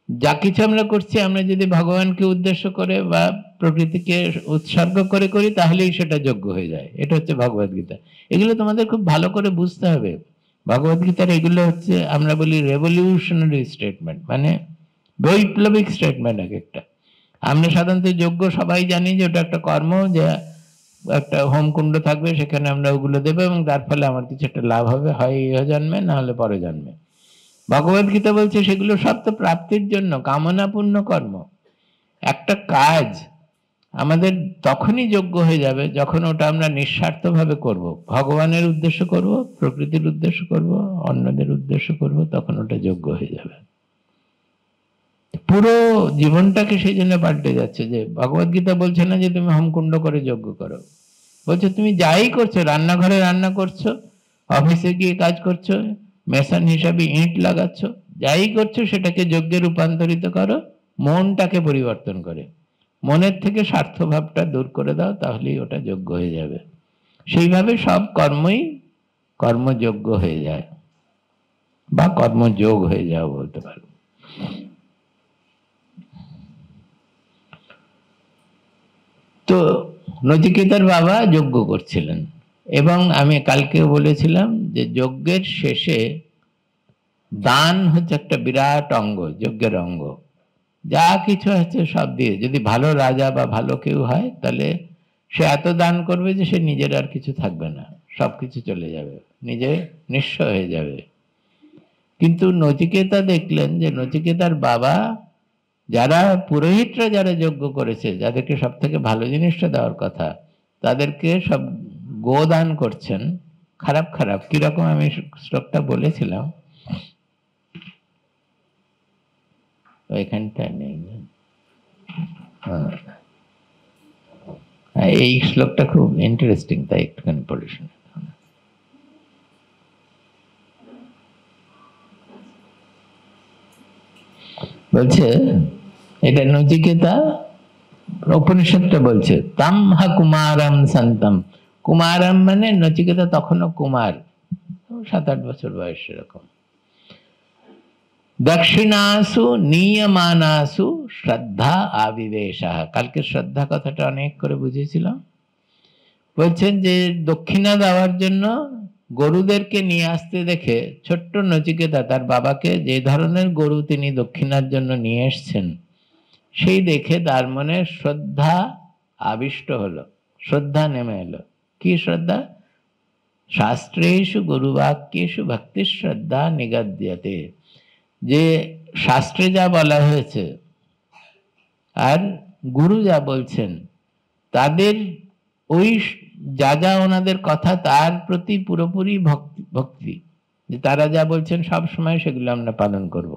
যা কিছু আমরা করছি, আমরা যদি ভগবানকে উদ্দেশ্য করে বা প্রকৃতিকে উৎসর্গ করে করি তাহলেই সেটা যজ্ঞ হয়ে যায়। এটা হচ্ছে ভগবদ গীতা। এগুলো তোমাদের খুব ভালো করে বুঝতে হবে। ভগবদ গীতার এগুলো হচ্ছে আমরা বলি রেভলিউশনারি স্টেটমেন্ট, মানে বৈপ্লবিক স্টেটমেন্ট এক একটা। আমরা সাধারণত যজ্ঞ সবাই জানি যে ওটা একটা কর্ম, যে একটা হোমকুণ্ড থাকবে, সেখানে আমরা ওগুলো দেবো এবং তার ফলে আমার কিছু একটা লাভ হবে, হয় ইহ জন্মে না হলে পরে জন্মে। ভগবদ গীতা বলছে সেগুলো সব তো প্রাপ্তির জন্য, কামনাপূর্ণ কর্ম। একটা কাজ আমাদের তখনই যোগ্য হয়ে যাবে যখন ওটা আমরা নিঃস্বার্থভাবে করব, ভগবানের উদ্দেশ্য করব, প্রকৃতির উদ্দেশ্য করব, অন্যদের উদ্দেশ্য করব, তখন ওটা যোগ্য হয়ে যাবে। পুরো জীবনটাকে সেই জন্য পাল্টে যাচ্ছে। যে ভগবদ গীতা বলছে না যে তুমি হোমকুণ্ড করে যজ্ঞ করো, বলছে তুমি যাই করছো, রান্নাঘরে রান্না করছো, অফিসে গিয়ে কাজ করছো, মেশন হিসাবে ইট লাগাচ্ছ, যাই করছো সেটাকে যজ্ঞে রূপান্তরিত করো, মনটাকে পরিবর্তন করে মনের থেকে স্বার্থভাবটা দূর করে দাও, তাহলেই ওটা যোগ্য হয়ে যাবে। সেইভাবে সব কর্মই কর্মযোগ্য হয়ে যায় বা কর্মযোগ হয়ে যাও বলতে পারো। তো নচিকেতার বাবা যজ্ঞ করছিলেন, এবং আমি কালকে বলেছিলাম যে যজ্ঞের শেষে দান হচ্ছে একটা বিরাট অঙ্গ, যজ্ঞের অঙ্গ। যা কিছু আছে সব দিয়ে, যদি ভালো রাজা বা ভালো কেউ হয় তাহলে সে এত দান করবে যে সে নিজের আর কিছু থাকবে না, সবকিছু চলে যাবে, নিজে নিঃস্ব হয়ে যাবে। কিন্তু নচিকেতা দেখলেন যে নচিকেতার বাবা, যারা পুরোহিতরা যারা যজ্ঞ করেছে, যাদেরকে সব থেকে ভালো জিনিসটা দেওয়ার কথা, তাদেরকে সব গোদান করছেন। খারাপ খারাপ কিরকম আমি শ্লোকটা বলেছিলাম, ওইখানটা নেই। এই শ্লোকটা খুব ইন্টারেস্টিং, তাই একটুখানি পড়ে শুনে। বলছে, এটা নচিকেতা উপনিষদটা বলছে, তাম হা কুমারম সন্তম। কুমারম মানে নচিকেতা তখনও কুমার, 7-8 বছর বয়স এরকম। দক্ষিণাসু নিয়মানাসু শ্রদ্ধা আবিবেশা। কালকে শ্রদ্ধা কথাটা অনেক করে বুঝেছিলাম। বলছেন যে দক্ষিণা দেওয়ার জন্য গরুদেরকে নিয়ে আসতে দেখে ছোট্ট নচিকেতা তার বাবাকে যে ধরনের গরু তিনি দক্ষিণার জন্য নিয়ে এসছেন, সেই দেখে তার মনে শ্রদ্ধা আবিষ্ট হলো, শ্রদ্ধা নেমে এলো। কি শ্রদ্ধা? শাস্ত্রেষু গুরুবাক্যেষু ভক্তি শ্রদ্ধা নিগদ্যতে। যে শাস্ত্রে যা বলা হয়েছে আর গুরু যা বলছেন, তাদের ওই যা যা ওনাদের কথা, তার প্রতি পুরোপুরি ভক্তি, যে তারা যা বলছেন সব সময় সেগুলো আমরা পালন করব,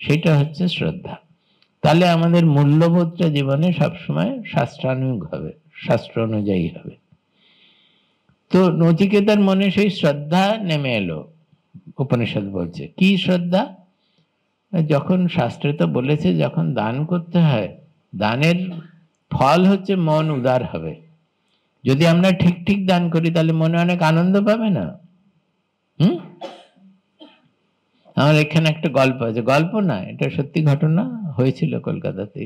সেটা হচ্ছে শ্রদ্ধা। তাহলে আমাদের মূল্যবোধটা জীবনে সবসময় শাস্ত্রানুগ হবে, শাস্ত্র অনুযায়ী হবে। তো নচিকেতার মনে সেই শ্রদ্ধা নেমে এলো। উপনিষদ বলছে কি শ্রদ্ধা? যখন শাস্ত্রে তো বলেছে যখন দান করতে হয়, দানের ফল হচ্ছে মন উদার হবে। যদি আমরা ঠিক ঠিক দান করি তাহলে মনে অনেক আনন্দ পাবে না? আমার এখানে একটা গল্প আছে, গল্প না, এটা সত্যি ঘটনা হয়েছিল কলকাতাতে।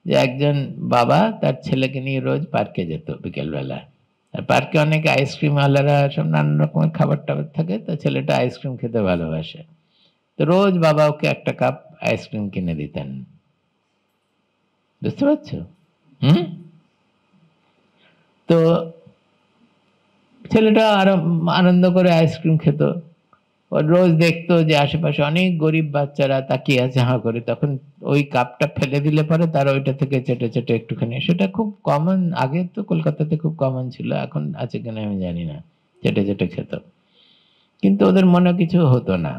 যে একজন বাবা তার ছেলেকে নিয়ে রোজ পার্কে যেত বিকেলবেলা। আর পার্কে অনেক আইসক্রিম আলারা সব নানান রকমের খাবার টাবার থাকে, তো ছেলেটা আইসক্রিম খেতে ভালোবাসে। তো রোজ বাবা ওকে একটা কাপ আইসক্রিম কিনে দিতেন। বুঝতে পারছো? তো ছেলেটা আরো আনন্দ করে আইসক্রিম খেত। রোজ দেখতো যে আশেপাশে অনেক গরিব বাচ্চারা তাকিয়ে আছে হাঁ করে, তখন ওই কাপটা ফেলে দিলে পরে তারা ওইটা থেকে চেটে চেটে একটুখানি, সেটা খুব কমন, আগে তো কলকাতাতে খুব কমন ছিল, এখন আছে কিনা আমি জানি না, চেটে চেটে খেত। কিন্তু ওদের মনে কিছু হতো না,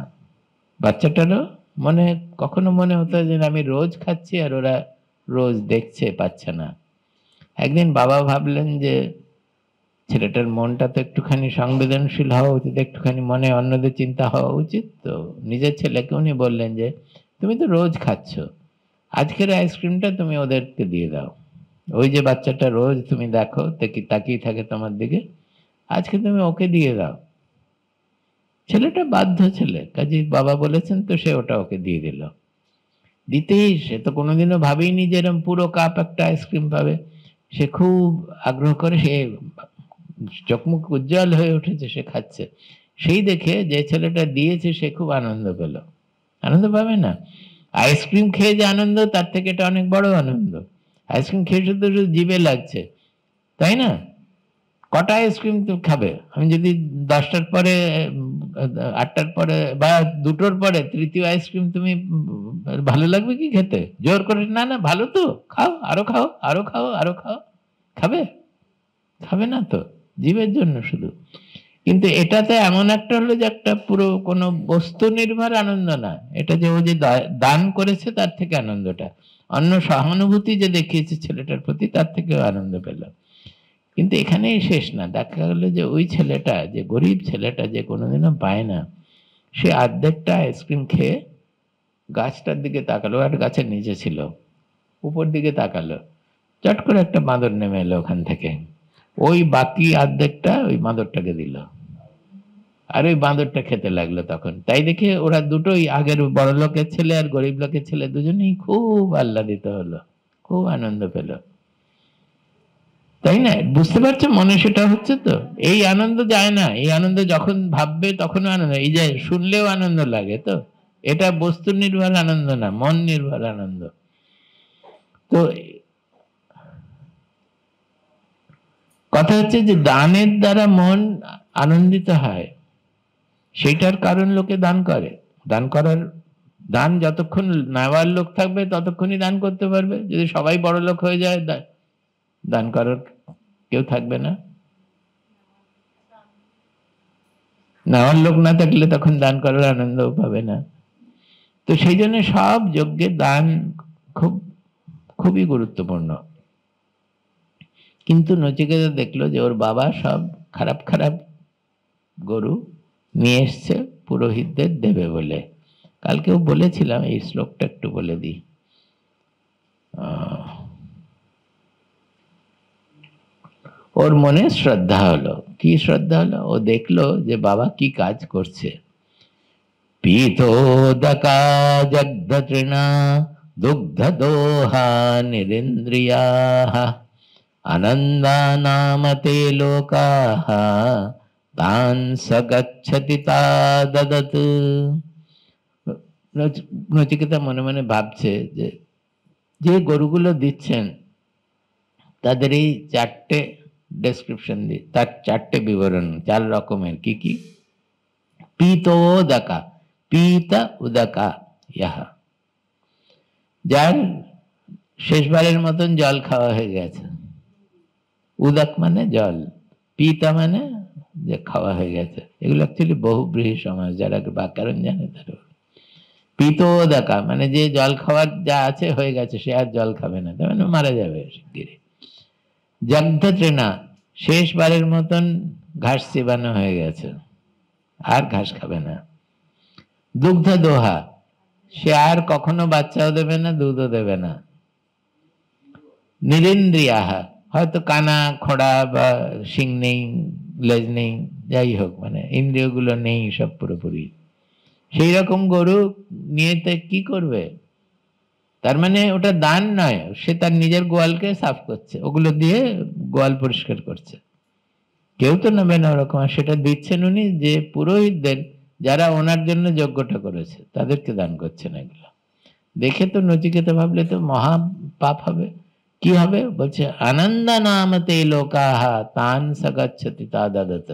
বাচ্চাটারও মনে কখনো মনে হতো যে আমি রোজ খাচ্ছি আর ওরা রোজ দেখছে, পাচ্ছে না। একদিন বাবা ভাবলেন যে ছেলেটার মনটা তো একটুখানি সংবেদনশীল হওয়া উচিত, একটুখানি মনে অন্যদের চিন্তা হওয়া উচিত। তো নিজের ছেলেকে উনি বললেন যে তুমি তো রোজ খাচ্ছ, আজকের আইসক্রিমটা তুমি ওদেরকে দিয়ে দাও। ওই যে বাচ্চাটা রোজ তুমি দেখো তাকিয়ে থাকে তোমার দিকে, আজকে তুমি ওকে দিয়ে দাও। ছেলেটা বাধ্য ছেলে, কাজে বাবা বলেছেন তো সে ওটা ওকে দিয়ে দিল। দিতেই, সে তো কোনোদিনও ভাবেইনি যে এরকম পুরো কাপ একটা আইসক্রিম পাবে। সে খুব আগ্রহ করে, সে চোখমুখ উজ্জ্বল হয়ে উঠেছে, সে খাচ্ছে। সেই দেখে যে ছেলেটা দিয়েছে সে খুব আনন্দ পেল। আনন্দ পাবে না? আইসক্রিম খেয়ে যে আনন্দ, তার থেকে এটা অনেক বড় আনন্দ। আইসক্রিম খেয়ে শুধু শুধু জিভে লাগছে, তাই না? কটা আইসক্রিম তুমি খাবে? আমি যদি 10টার পরে, 8টার পরে বা 2টোর পরে তৃতীয় আইসক্রিম তুমি ভালো লাগবে কি খেতে? জোর করে না না ভালো তো খাও, আরো খাও, আরো খাও, আরো খাও, খাবে? খাবে না তো, জীবের জন্য শুধু। কিন্তু এটাতে এমন একটা হলো যে একটা পুরো কোনো বস্তু নির্ভর আনন্দ না, এটা যে ও যে দান করেছে তার থেকে আনন্দটা, অন্য সহানুভূতি যে দেখিয়েছে ছেলেটার প্রতি, তার থেকেও আনন্দ পেল। কিন্তু এখানেই শেষ না, দেখা গেলো যে ওই ছেলেটা, যে গরিব ছেলেটা, যে কোনোদিনও পায় না, সে অর্ধেকটা আইসক্রিম খেয়ে গাছটার দিকে তাকালো, আর গাছের নিচে ছিল, উপর দিকে তাকালো, চট করে একটা বাঁদর নেমে এলো ওখান থেকে, ওই বাকি অর্ধেকটা ওই বাঁদরটাকে দিল, আর ওই বাঁদরটা খেতে লাগলো। তখন তাই দেখে ওরা দুটোই, আগের বড় লোকের ছেলে আর গরিব লোকের ছেলে, দুজনেই খুব আহ্লাদিত হলো, খুব আনন্দ পেল, তাই না? বুঝতে পারছো মনে সেটা হচ্ছে? তো এই আনন্দ যায় না, এই আনন্দ যখন ভাববে তখন আনন্দ, এই যে শুনলেও আনন্দ লাগে, তো এটা বস্তু নির্ভর আনন্দ না, মন নির্ভর আনন্দ। তো কথা হচ্ছে যে দানের দ্বারা মন আনন্দিত হয়, সেইটার কারণ লোকে দান করে। দান করার, দান যতক্ষণ নেওয়ার লোক থাকবে ততক্ষণই দান করতে পারবে। যদি সবাই বড় লোক হয়ে যায়, দান করার কেউ থাকবে না। নেওয়ার লোক না থাকলে তখন দান করার আনন্দও পাবে না। তো সেই জন্য সব যজ্ঞে দান খুবই গুরুত্বপূর্ণ। কিন্তু নচিকেতা দেখলো যে ওর বাবা সব খারাপ খারাপ গরু নিয়ে এসছে পুরোহিতদের দেবে বলে। কালকেও বলেছিলাম, এই শ্লোকটা একটু বলে দিই। ওর মনে শ্রদ্ধা হলো। কি শ্রদ্ধা হলো? ও দেখলো যে বাবা কি কাজ করছে। পীতোদকা জগ্ধতৃণা দুগ্ধদোহা নিরিন্দ্রিয়াঃ আনন্দানামতে লোকাঃ তান সগচ্ছতি তাদদৎ। নচিকেতা মনে মনে ভাবছে যে যে গরুগুলো দিচ্ছেন তাদের এই চারটে ডেসক্রিপশন দিয়ে, তার চারটে বিবরণ, 4 রকমের। কি কি? পীতোদকা, পীত উদকা, ইহা যার শেষবারের মতন জল খাওয়া হয়ে গেছে। উদক মানে জল, পীতা মানে যে খাওয়া হয়ে গেছে। এগুলো অ্যাকচুয়ালি বহুব্রীহি সমাস, যারা ব্যাকরণ জানে তারা। পীতোদকা মানে যে জল খাওয়ার যা আছে হয়ে গেছে, সে আর জল খাবে না, তার মানে মারা যাবে শিগগিরই। জগ্ধতৃণা, শেষবারের মতন ঘাস চিবানো হয়ে গেছে, আর ঘাস খাবে না। দুগ্ধ দোহা, সে আর কখনো বাচ্চাও দেবে না, দুধও দেবে না। নিরিন্দ্রিয়াহা, হয়তো কানা খোড়া বা শিং নেই, লেজ নেই, যাই হোক, মানে ইন্দ্রিয়গুলো নেই সব পুরোপুরি। সেই রকম গরু নিয়ে কি করবে? তার মানে ওটা দান নয়, সে তার নিজের গোয়ালকে সাফ করছে, ওগুলো দিয়ে গোয়াল পরিষ্কার করছে। কেউ তো নেবে না ওরকম। আর সেটা দিচ্ছেন উনি যে পুরোহিতদের, যারা ওনার জন্য যজ্ঞটা করেছে, তাদেরকে দান করছেন। এগুলো দেখে তো নচিকেতা ভাবলে তো মহা পাপ হবে। কি হবে? বলছে আনন্দ নামতে লোকাহা তান সগচ্ছতি তাদদৎ।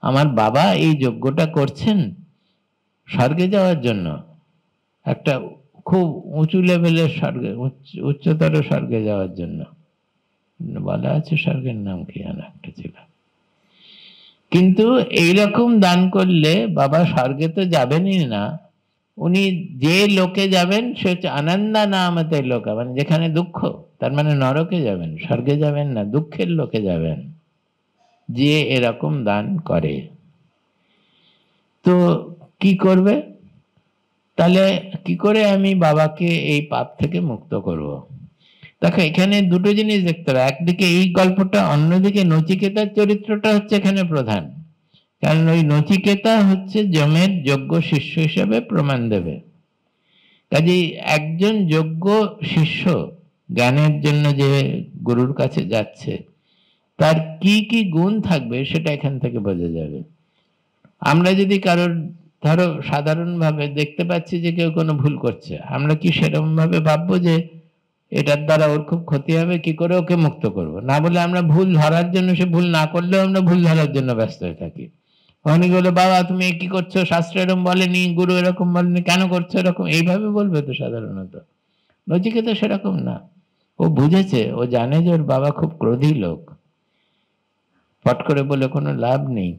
আমার বাবা এই যজ্ঞটা করছেন স্বর্গে যাওয়ার জন্য, একটা খুব উঁচু লেভেলের স্বর্গে, উচ্চতর স্বর্গে যাওয়ার জন্য। বলা আছে স্বর্গের নাম কি জানো একটা ছিল। কিন্তু এইরকম দান করলে বাবা স্বর্গে তো যাবেনই না, উনি যে লোকে যাবেন সে হচ্ছে আনন্দা নামতে লোকা, মানে যেখানে দুঃখ, তার মানে নরকে যাবেন, স্বর্গে যাবেন না, দুঃখের লোকে যাবেন যে এরকম দান করে। তো কি করবে? তাহলে কি করে আমি বাবাকে এই পাপ থেকে মুক্ত করব? দেখো এখানে দুটো জিনিস দেখতে হবে। একদিকে এই গল্পটা, অন্যদিকে নচিকেতার চরিত্রটা হচ্ছে এখানে প্রধান। কারণ ওই নচিকেতা হচ্ছে যমের যোগ্য শিষ্য হিসেবে প্রমাণ দেবে। কাজেই একজন যোগ্য শিষ্য জ্ঞানের জন্য যে গুরুর কাছে যাচ্ছে, তার কি কি গুণ থাকবে সেটা এখান থেকে বোঝা যাবে। আমরা যদি কারোর, ধরো সাধারণভাবে দেখতে পাচ্ছি যে কেউ কোনো ভুল করছে, আমরা কি সেরকম ভাবে ভাববো যে এটার দ্বারা ওর খুব ক্ষতি হবে, কি করে ওকে মুক্ত করব? না, বলে আমরা ভুল ধরার জন্য, সে ভুল না করলেও আমরা ভুল ধরার জন্য ব্যস্ত হয়ে থাকি। অনেকে বলে বাবা তুমি কি করছো, শাস্ত্র এরকম বলেনি, গুরু এরকম বলেনি, কেন করছো এরকম, এইভাবে বলবে তো সাধারণত। নচিকেতা সেরকম না। ও বুঝেছে, ও জানে যে ওর বাবা খুব ক্রোধী লোক, ফট করে বলে কোনো লাভ নেই।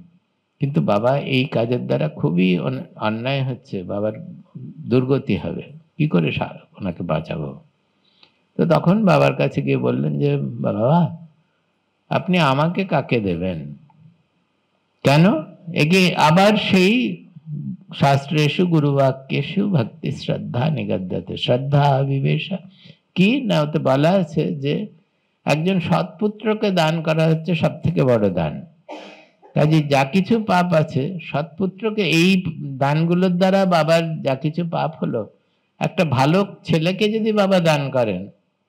কিন্তু বাবা এই কাজের দ্বারা খুবই অন্যায় হচ্ছে, বাবার দুর্গতি হবে, কি করে ওনাকে বাঁচাবো? তো তখন বাবার কাছে গিয়ে বললেন যে বাবা আপনি আমাকে কাকে দেবেন? কেন? একে আবার সেই শাস্ত্রেষু গুরুবাক্যেষু ভক্তি শ্রদ্ধা নিগদ্যতে, শ্রদ্ধা বিবেশা। কি না, ওতে বলা আছে যে একজন সৎপুত্রকে দান করা হচ্ছে সব থেকে বড় দান। কাজে যা কিছু পাপ আছে, সৎপুত্রকে, এই দানগুলোর দ্বারা বাবার যা কিছু পাপ হলো, একটা ভালো ছেলেকে যদি বাবা দান করেন,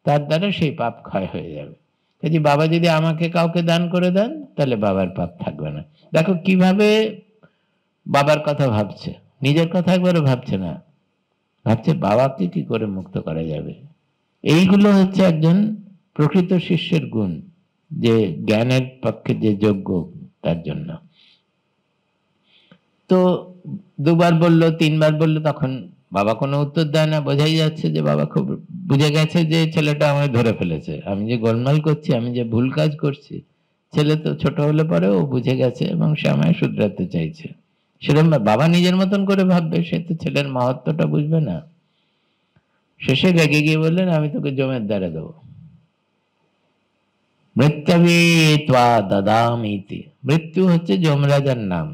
তার দ্বারা সেই পাপ ক্ষয় হয়ে যাবে। কাজে বাবা যদি আমাকে কাউকে দান করে দেন, তাহলে বাবার পাপ থাকবে না। দেখো কিভাবে বাবার কথা ভাবছে, নিজের কথা একবারও ভাবছে না, ভাবছে বাবাকে কি করে মুক্ত করা যাবে। এইগুলো হচ্ছে একজন প্রকৃত শিষ্যের গুণ, যে জ্ঞানের পক্ষে যে যোগ্য তার জন্য। তো দুবার বললো, তিনবার বললো, তখন বাবা কোনো উত্তর দেয় না। বোঝাই যাচ্ছে যে বাবা খুব বুঝে গেছে যে ছেলেটা আমায় ধরে ফেলেছে, আমি যে গোলমাল করছি, আমি যে ভুল কাজ করছি। ছেলে তো ছোট হলে পরেও বুঝে গেছে এবং সে আমায় শুধরাতে চাইছে। সেরকম বাবা নিজের মতন করে ভাববে, সে তো ছেলের মাহাত্ম্যটা বুঝবে না। শেষে রেগে গিয়ে বললেন, আমি তোকে জমের দ্বারে দেবো। মৃত্যবে ত্বা দদামিতি। মৃত্যু হচ্ছে যমরাজার নাম,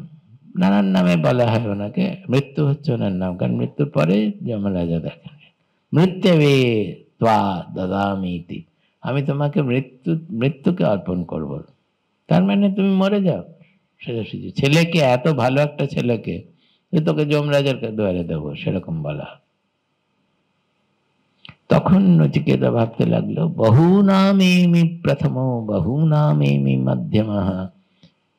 নানান নামে বলা হয় ওনাকে, মৃত্যু হচ্ছে ওনার নাম, কারণ মৃত্যুর পরে যমরাজা দেখেন। মৃত্যবে ত্বা দদামিতি, আমি তোমাকে মৃত্যুকে অর্পণ করব। তার মানে তুমি মরে যাও সোজাসুজি। ছেলেকে, এত ভালো একটা ছেলেকে যে তোকে যমরাজার দুয়ারে দেবো, সেরকম বলা। তখন নচিকেতা ভাবতে লাগলো, বহুনামেমি প্রথম বহুনামেমি মধ্যমঃ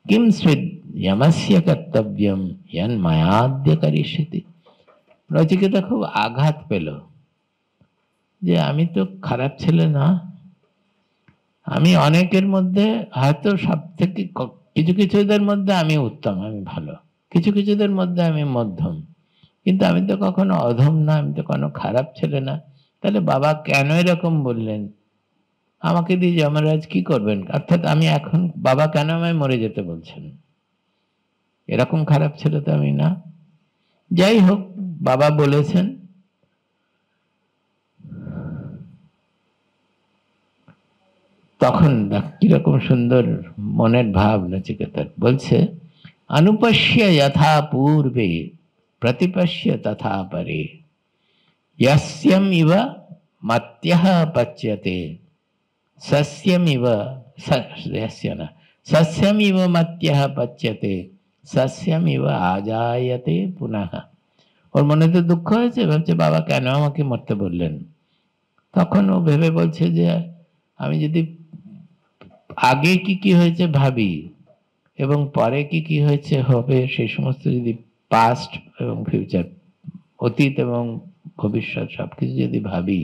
কিম স্বিদ যমস্য কর্তব্যম যন্ময়াদ্য করিষ্যতি। নচিকেতা খুব আঘাত পেল যে আমি তো খারাপ ছেলে না, আমি অনেকের মধ্যে হয়তো সব থেকে, কিছু কিছুদের মধ্যে আমি উত্তম, আমি ভালো, কিছু কিছুদের মধ্যে আমি মধ্যম, কিন্তু আমি তো কখনো অধম না, আমি তো কোনো খারাপ ছেলে না। তাহলে বাবা কেন এরকম বললেন? আমাকে দিয়ে যমরাজ কি করবেন? অর্থাৎ আমি এখন, বাবা কেন আমায় মরে যেতে বলছেন? এরকম খারাপ ছেলে তো আমি না। যাই হোক, বাবা বলেছেন। তখন কিরকম সুন্দর মনের ভাব নচিকেতার, বলছে, অনুপশ্য যথা পূর্বে প্রতিপশ্য তথা পরে, यस्यम इव मत्यः पच्यते सस्यम इव यस्य न सस्यम इव मत्यः पच्यते सस्यम इव आजायते पुनः। ওর মনে তো দুঃখ হয়েছে, ভাবছে বাবা কেন আমাকে মরতে বললেন। তখন ও ভেবে বলছে যে আমি যদি আগে কি কি হয়েছে ভাবি এবং পরে কি কি হয়েছে হবে, সেই সমস্ত যদি পাস্ট এবং ফিউচার, অতীত এবং ভবিষ্যৎ সবকিছু যদি ভাবি,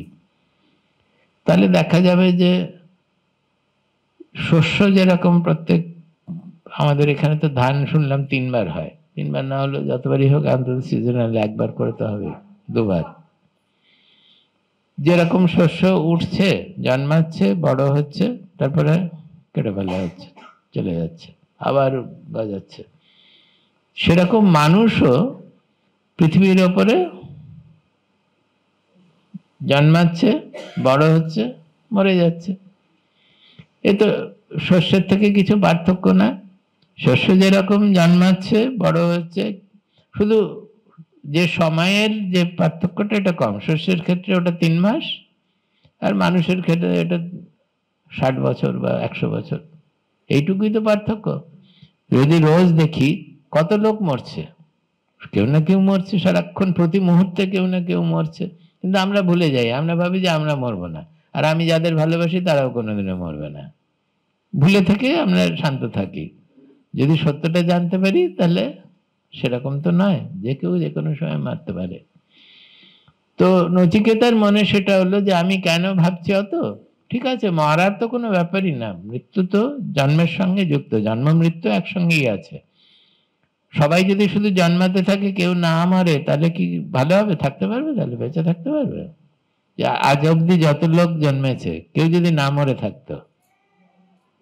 তাহলে দেখা যাবে যে শস্য যেরকম প্রত্যেক, আমাদের এখানে তো ধান শুনলাম 3 বার হয়, 3 বার না হলেও যতবারই হোক অন্তত সিজনাল 1 বার করতে হবে, 2 বার। যেরকম শস্য উঠছে, জন্মাচ্ছে, বড় হচ্ছে, তারপরে কেটে ফেলা হচ্ছে, চলে যাচ্ছে, আবার গজাচ্ছে, সেরকম মানুষও পৃথিবীর ওপরে জন্মাচ্ছে, বড় হচ্ছে, মরে যাচ্ছে। এ তো শস্যের থেকে কিছু পার্থক্য না। শস্য যেরকম জন্মাচ্ছে, বড় হচ্ছে, শুধু যে সময়ের যে পার্থক্যটা এটা কম। শস্যের ক্ষেত্রে ওটা 3 মাস, আর মানুষের ক্ষেত্রে এটা 60 বছর বা 100 বছর, এইটুকুই তো পার্থক্য। যদি রোজ দেখি কত লোক মরছে, কেউ না কেউ মরছে সারাক্ষণ, প্রতি মুহূর্তে কেউ না কেউ মরছে, কিন্তু আমরা ভুলে যাই, আমরা ভাবি যে আমরা মরবো না, আর আমি যাদের ভালোবাসি তারাও কোনোদিনও মরবে না, ভুলে থেকে আমরা শান্ত থাকি। যদি সত্যটা জানতে পারি তাহলে সেরকম তো নয়, যে কেউ যে কোনো সময় মারতে পারে। তো নচিকেতার মনে সেটা হলো যে আমি কেন ভাবছি অত, ঠিক আছে, মরার তো কোনো ব্যাপারই না, মৃত্যু তো জন্মের সঙ্গে যুক্ত, জন্ম মৃত্যু একসঙ্গেই আছে। সবাই যদি শুধু জন্মাতে থাকে, কেউ না মরে, তাহলে কি ভালো হবে? থাকতে পারবে? তাহলে বেঁচে থাকতে পারবে? আজ অব্দি যত লোক জন্মেছে, কেউ যদি না মরে থাকতো,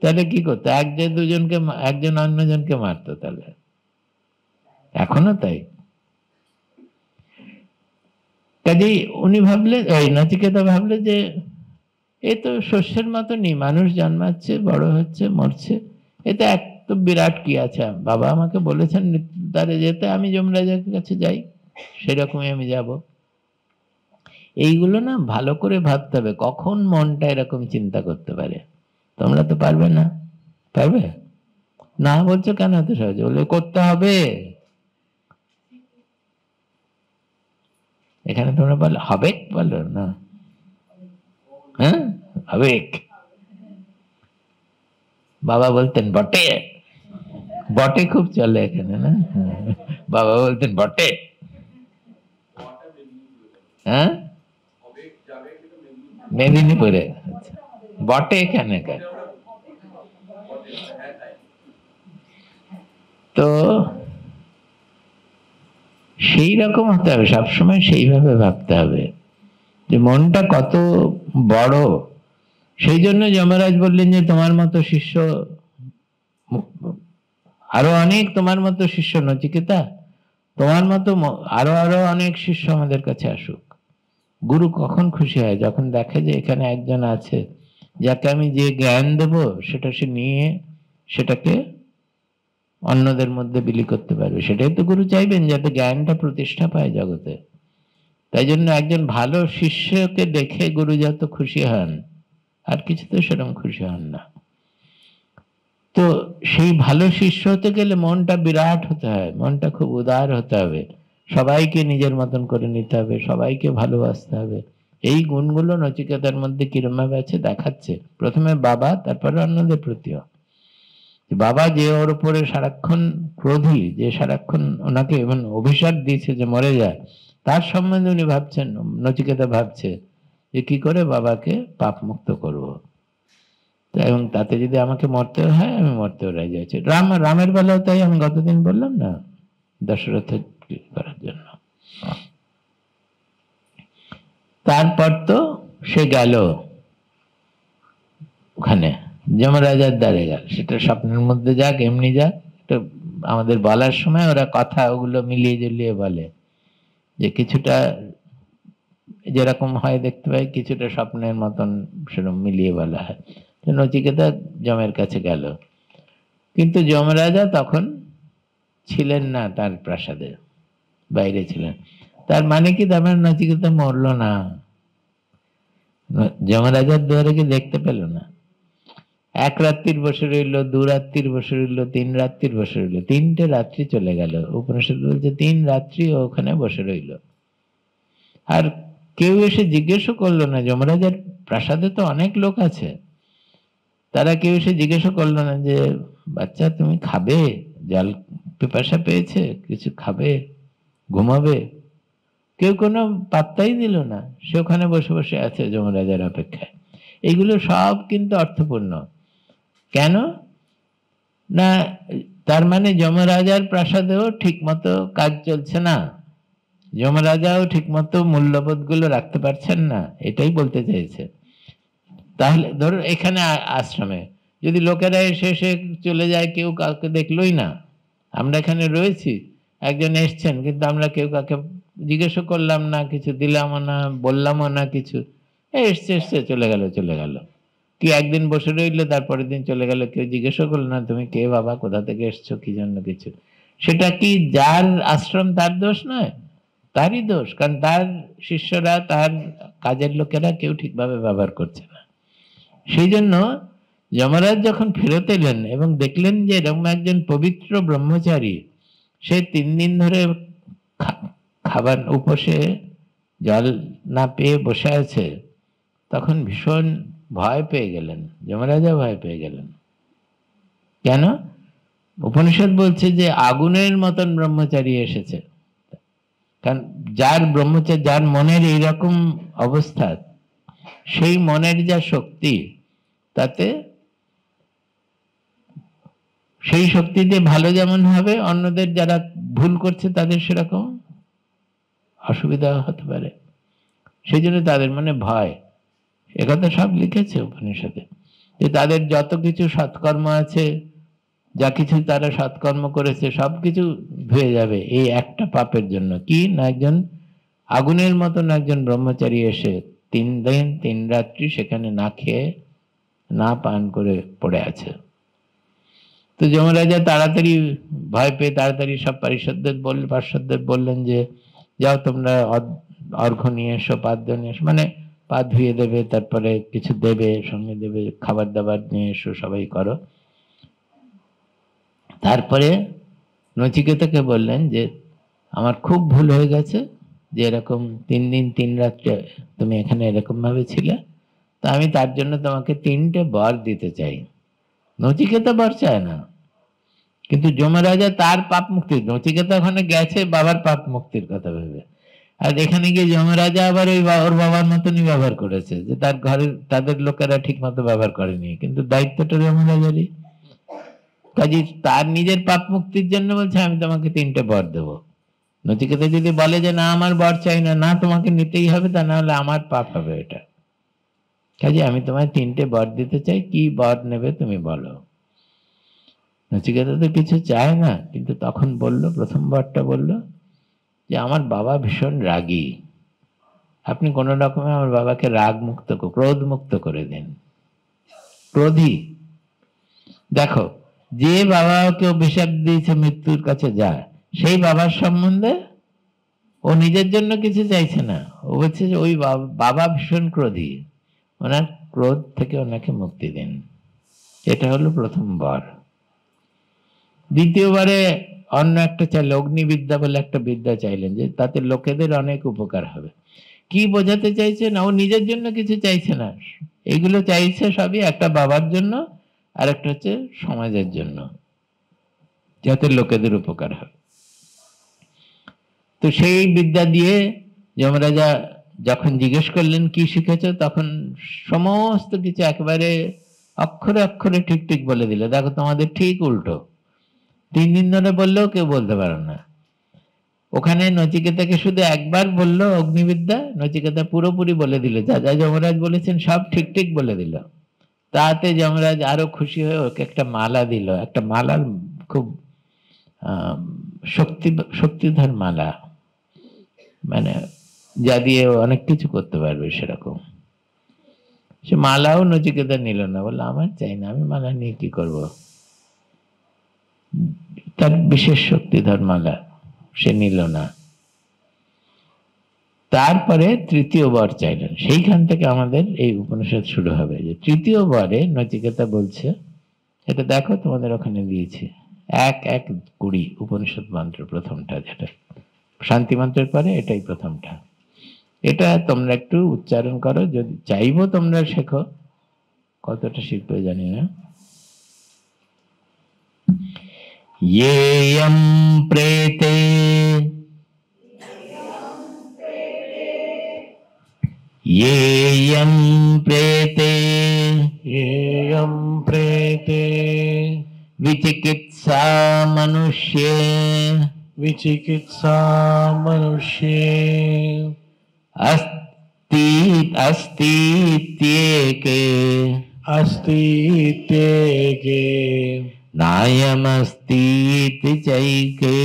তাহলে কি করতো? একজন অন্যজনকে মারতো, তাহলে এখনো তাই। কাজেই উনি ভাবলেন, এই নচিকেতা ভাবলে যে এ তো শস্যের মতনই, মানুষ জন্মাচ্ছে, বড় হচ্ছে, মরছে, এতে এক তো বিরাট কি আছে। বাবা আমাকে বলেছেন মৃত্যুর দ্বারে যেতে, আমি যমরাজের কাছে যাই, সেরকমই আমি যাব। এইগুলো না ভালো করে ভাবতে হবে, কখন মনটা এরকম চিন্তা করতে পারে। তোমরা তো পারবে না, পারবে না বলছো কেন? এত সহজে বলে করতে হবে। এখানে তোমরা বলো হবে, বলো না, হ্যাঁ হবে। বাবা বলতেন বটে, বটে খুব চলে এখানে না, বাবা বলতেন বটে, হ্যাঁ মেদিনীপুরে, বটে এখানে তো সেই রকম হতে হবে, সবসময় সেইভাবে ভাবতে হবে যে মনটা কত বড়। সেই জন্য যমরাজ বললেন যে তোমার মতো শিষ্য, আরো অনেক তোমার মতো শিষ্য নচিকেতা, তোমার মতো আরো আরো অনেক শিষ্য আমাদের কাছে আসুক। গুরু কখন খুশি হয়? যখন দেখে যে এখানে একজন আছে যাকে আমি যে জ্ঞান দেব সেটা সে নিয়ে সেটাকে অন্যদের মধ্যে বিলি করতে পারবে। সেটাই তো গুরু চাইবেন, যাতে জ্ঞানটা প্রতিষ্ঠা পায় জগতে। তাই জন্য একজন ভালো শিষ্যকে দেখে গুরু যত খুশি হন, আর কিছুতে সেরকম খুশি হন না। তো সেই ভালো শিষ্য হতে গেলে মনটা বিরাট হতে হয়, মনটা খুব উদার হতে হবে, সবাইকে নিজের মতন করে নিতে হবে, সবাইকে ভালোবাসতে হবে। এই গুণগুলো নচিকেতার মধ্যে কিরম ভাবে আছে দেখাচ্ছে, প্রথমে বাবা, তারপরে অন্যদের প্রতিও। বাবা যে ওর উপরে সারাক্ষণ ক্রোধী, যে সারাক্ষণ ওনাকে অভিশাপ দিয়েছে যে মরে যায়, তার সম্বন্ধে উনি ভাবছেন, নচিকেতা ভাবছে যে কি করে বাবাকে পাপ মুক্ত করব, এবং তাতে যদি আমাকে মরতে হয় আমি মরতেও রাজি আছি। রামের বেলাও তাই, আমি গতদিন বললাম না, দশরথের করার জন্য। তারপর তো সে গেল ওখানে যমরাজার দ্বারে গেল, সেটা স্বপ্নের মধ্যে যাক এমনি যাক, এটা আমাদের বলার সময় ওরা কথা ওগুলো মিলিয়ে জুলিয়ে বলে, যে কিছুটা যেরকম হয় দেখতে পাই, কিছুটা স্বপ্নের মতন সেরকম মিলিয়ে বলা হয়। নচিকেতা যমের কাছে গেল, কিন্তু যমরাজা তখন ছিলেন না তার প্রাসাদে, বাইরে ছিলেন। তার মানে কি, তার মানে নচিকেতা মরল না, যমরাজার দুয়ারে দেখতে পেল না। এক রাত্রির বসে রইল, দু রাত্রির বসে রইল, তিন রাত্রির বসে রইল, 3টে রাত্রি চলে গেল। উপনিষদ বলছে 3 রাত্রি ওখানে বসে রইল। আর কেউ এসে জিজ্ঞেসও করলো না, যমরাজার প্রাসাদে তো অনেক লোক আছে, তারা কেউ এসে জিজ্ঞাসা করলো না যে বাচ্চা তুমি খাবে, জল পিপাসা পেয়েছে, কিছু খাবে, ঘুমাবে? কেউ কোনো পাত্তাই দিল না, সে ওখানে বসে বসে আছে যমরাজার অপেক্ষায়। এগুলো সব কিন্তু অর্থপূর্ণ। কেন না, তার মানে যমরাজার প্রাসাদেও ঠিক মতো কাজ চলছে না, যমরাজাও ঠিক মতো মূল্যবোধ গুলো রাখতে পারছেন না, এটাই বলতে চেয়েছে। তাহলে ধরো এখানে আশ্রমে যদি লোকেরা এসে এসে চলে যায়, কেউ কাউকে দেখলোই না, আমরা এখানে রয়েছি, একজন এসছেন কিন্তু আমরা কেউ কাউকে জিজ্ঞেসও করলাম না, কিছু দিলামও না, বললামও না কিছু, এসছে এসছে চলে গেল চলে গেল। কি একদিন বসে রইলো, তারপরের দিন চলে গেল, কেউ জিজ্ঞেসও করলো না তুমি কে বাবা, কোথা থেকে এসছো, কি জন্য কিছু। সেটা কি যার আশ্রম তার দোষ নয়? তারই দোষ, কারণ তার শিষ্যরা, তার কাজের লোকেরা কেউ ঠিকভাবে ব্যবহার করছে না। সেই জন্য যমরাজ যখন ফেরত এলেন এবং দেখলেন যে এরকম একজন পবিত্র ব্রহ্মচারী, সে 3 দিন ধরে খাবার উপসে জল না পেয়ে বসে আছে, তখন ভীষণ ভয় পেয়ে গেলেন, যমরাজা ভয় পেয়ে গেলেন। কেন? উপনিষদ বলছে যে আগুনের মতন ব্রহ্মচারী এসেছে। কারণ যার ব্রহ্মচারী, যার মনের এইরকম অবস্থা, সেই মনের যা শক্তি, তাতে সেই শক্তি দিয়ে ভালো যেমন হবে, অন্যদের যারা ভুল করছে তাদের সেরকম অসুবিধা হতে পারে। সেই জন্য তাদের মনে ভয়। একথা সব লিখেছে উপনিষদে, যে তাদের যত কিছু সৎকর্ম আছে, যা কিছু তারা সৎকর্ম করেছে, সবকিছু ধুয়ে যাবে এই একটা পাপের জন্য। কি না, একজন আগুনের মতন একজন ব্রহ্মচারী এসে 3 দিন 3 রাত্রি সেখানে না খেয়ে না পান করে পড়ে আছে। তো যমরাজা তাড়াতাড়ি ভয় পেয়ে তাড়াতাড়ি সব পার্শ্বদের বললেন যে যাও তোমরা অর্ঘ্য নিয়ে এসো, পাদ্য নিয়ে এসো, মানে পা ধুয়ে দেবে, তারপরে কিছু দেবে, সঙ্গে দেবে খাবার দাবার নিয়ে এসো, সবাই করো। তারপরে নচিকেতাকে বললেন যে আমার খুব ভুল হয়ে গেছে, যে এরকম 3 দিন 3 রাত্রি তুমি এখানে এরকম ভাবে ছিলে, তা আমি তার জন্য তোমাকে 3টে বর দিতে চাই। নচিকেতা বর চায় না, কিন্তু যমরাজা তার পাপ মুক্তি, নচিকেতা ওখানে গেছে বাবার পাপ মুক্তির কথা ভেবে, আর এখানে গিয়ে যমরাজা আবার ওর বাবার মতনই ব্যবহার করেছে, যে তার ঘরের তাদের লোকেরা ঠিক মতো ব্যবহার করেনি, কিন্তু দায়িত্বটা যমরাজারই। কাজে তার নিজের পাপ মুক্তির জন্য বলছে আমি তোমাকে 3টে বর দেবো। নচিকেতা যদি বলে যে না আমার বর চাই না, না তোমাকে নিতেই হবে, তা না হলে আমার পাপ হবে এটা। কাজে আমি তোমায় 3টে বর দিতে চাই, কি বর নেবে তুমি বলো। নচিকেতা তো কিছু চায় না, কিন্তু তখন বলল, প্রথম বরটা বলল যে আমার বাবা ভীষণ রাগী, আপনি কোন রকমে আমার বাবাকে রাগ মুক্ত, ক্রোধ মুক্ত করে দিন। ক্রোধী, দেখো যে বাবাকে অভিশাপ দিয়েছে মৃত্যুর কাছে যায়, সেই বাবার সম্বন্ধে ও নিজের জন্য কিছু চাইছে না, ও বলছে যে ওই বাবা ভীষণ ক্রোধী, ওনার ক্রোধ থেকে ওনাকে মুক্তি দিন। এটা হলো প্রথম বর। দ্বিতীয়বারে অন্য একটা চাইলে, অগ্নিবিদ্যা বলে একটা বিদ্যা চাইলেন, যে তাতে লোকেদের অনেক উপকার হবে। কি বোঝাতে চাইছে না, ও নিজের জন্য কিছু চাইছে না, এইগুলো চাইছে সবই একটা বাবার জন্য, আর একটা হচ্ছে সমাজের জন্য, যাতে লোকেদের উপকার হয়। তো সেই বিদ্যা দিয়ে যমরাজা যখন জিজ্ঞেস করলেন কি শিখেছ, তখন সমস্ত কিছু একেবারে অক্ষরে অক্ষরে ঠিক ঠিক বলে দিল। দেখো তোমাদের ঠিক উল্টো, 3 দিন ধরে বললেও কেউ বলতে পারো না। ওখানে নচিকেতাকে শুধু একবার বললো অগ্নিবিদ্যা, নচিকেতা পুরোপুরি বলে দিল, যা যা যমরাজ বলেছেন সব ঠিক ঠিক বলে দিল। তাতে যমরাজ আরো খুশি হয়ে ওকে একটা মালা দিল, একটা মালার খুব শক্তিধর মালা, মানে যা দিয়ে অনেক কিছু করতে পারবে সেরকম। সে মালাও নচিকেতা নিল না, বললো আমার চাই না, আমি মালা নিয়ে কি করব, তার বিশেষ শক্তিধর মালা সে নিল না। তারপরে তৃতীয় বর চাইলেন, সেইখান থেকে আমাদের এই উপনিষদ শুরু হবে। যে তৃতীয় বরে নচিকেতা বলছে, এটা দেখো তোমাদের ওখানে দিয়েছি, 1-1-20 উপনিষদ মন্ত্র প্রথমটা, যেটা শান্তি মন্ত্রের পরে এটাই প্রথমটা। এটা তোমরা একটু উচ্চারণ করো, যদি চাইবো তোমরা শেখো, কতটা শিখবে জানি না। येयं प्रेते येयं प्रेते येयं प्रेते विचिकित्सा मनुष्ये विचिकित्सा मनुष्ये अस्तीत्येके अस्तीत्येके नायमस्तीति चैके।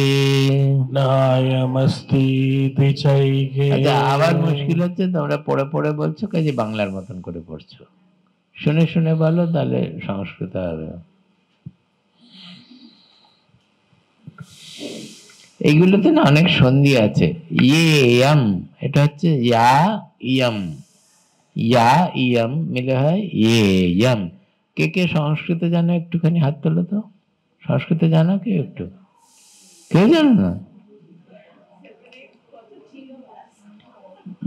नायमस्तीति चैके। আচ্ছা, আবার মুশকিল হচ্ছে, তোমরা পড়ে পড়ে বলছো, কাজে বাংলার মতন করে পড়ছো, শুনে শুনে বলো, তাহলে সংস্কৃত হবে। এইগুলোতে না অনেক সন্ধি আছে। ইয়ম, এটা হচ্ছে ইয়া ইয়ম, ইয়া ইয়ম মিলে হয় ইয়ম। কে কে সংস্কৃত জানো একটুখানি হাত তোলো তো, সংস্কৃত জানো কেউ একটু? কেউ জানো না?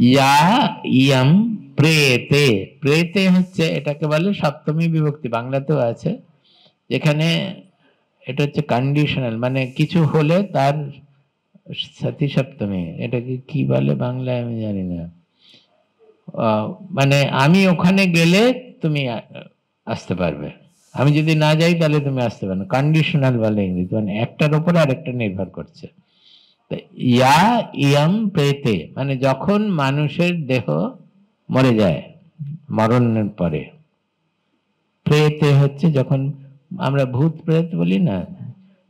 ইয়া ইয়ম প্রেতে, প্রেতে হচ্ছে, এটাকে বলে সপ্তমী বিভক্তি, বাংলাতেও আছে, যেখানে এটা হচ্ছে কন্ডিশনাল, মানে কিছু হলে তার সাথী সপ্তমী, এটাকে কি বলে বাংলায় আমি জানি না। মানে আমি ওখানে গেলে তুমি আসতে পারবে, আমি যদি না যাই তাহলে তুমি আসতে পারবে না, কন্ডিশনাল বলে ইংরেজি, মানে একটার উপর আরেকটা নির্ভর করছে। ইয়া ইয়ম প্রেতে মানে যখন মানুষের দেহ মরে যায়, মরণের পরে। প্রেতে হচ্ছে যখন আমরা ভূত প্রেত বলি না,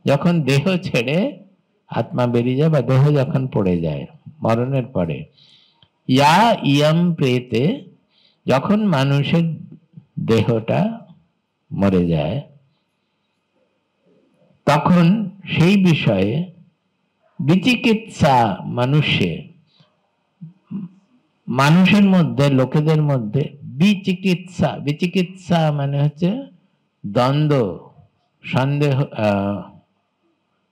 যখন দেহ ছেড়ে আত্মা বেরিয়ে যায়, বা দেহ যখন পড়ে যায় মরণের পরে। ইয়া ইয়ম প্রেতে, যখন মানুষের দেহটা মরে যায়, তখন সেই বিষয়ে বিচিকিৎসা মানুষে, মানুষের মধ্যে, লোকেদের মধ্যে বিচিকিৎসা, বিচিকিৎসা মানে হচ্ছে দ্বন্দ্ব, সন্দেহ,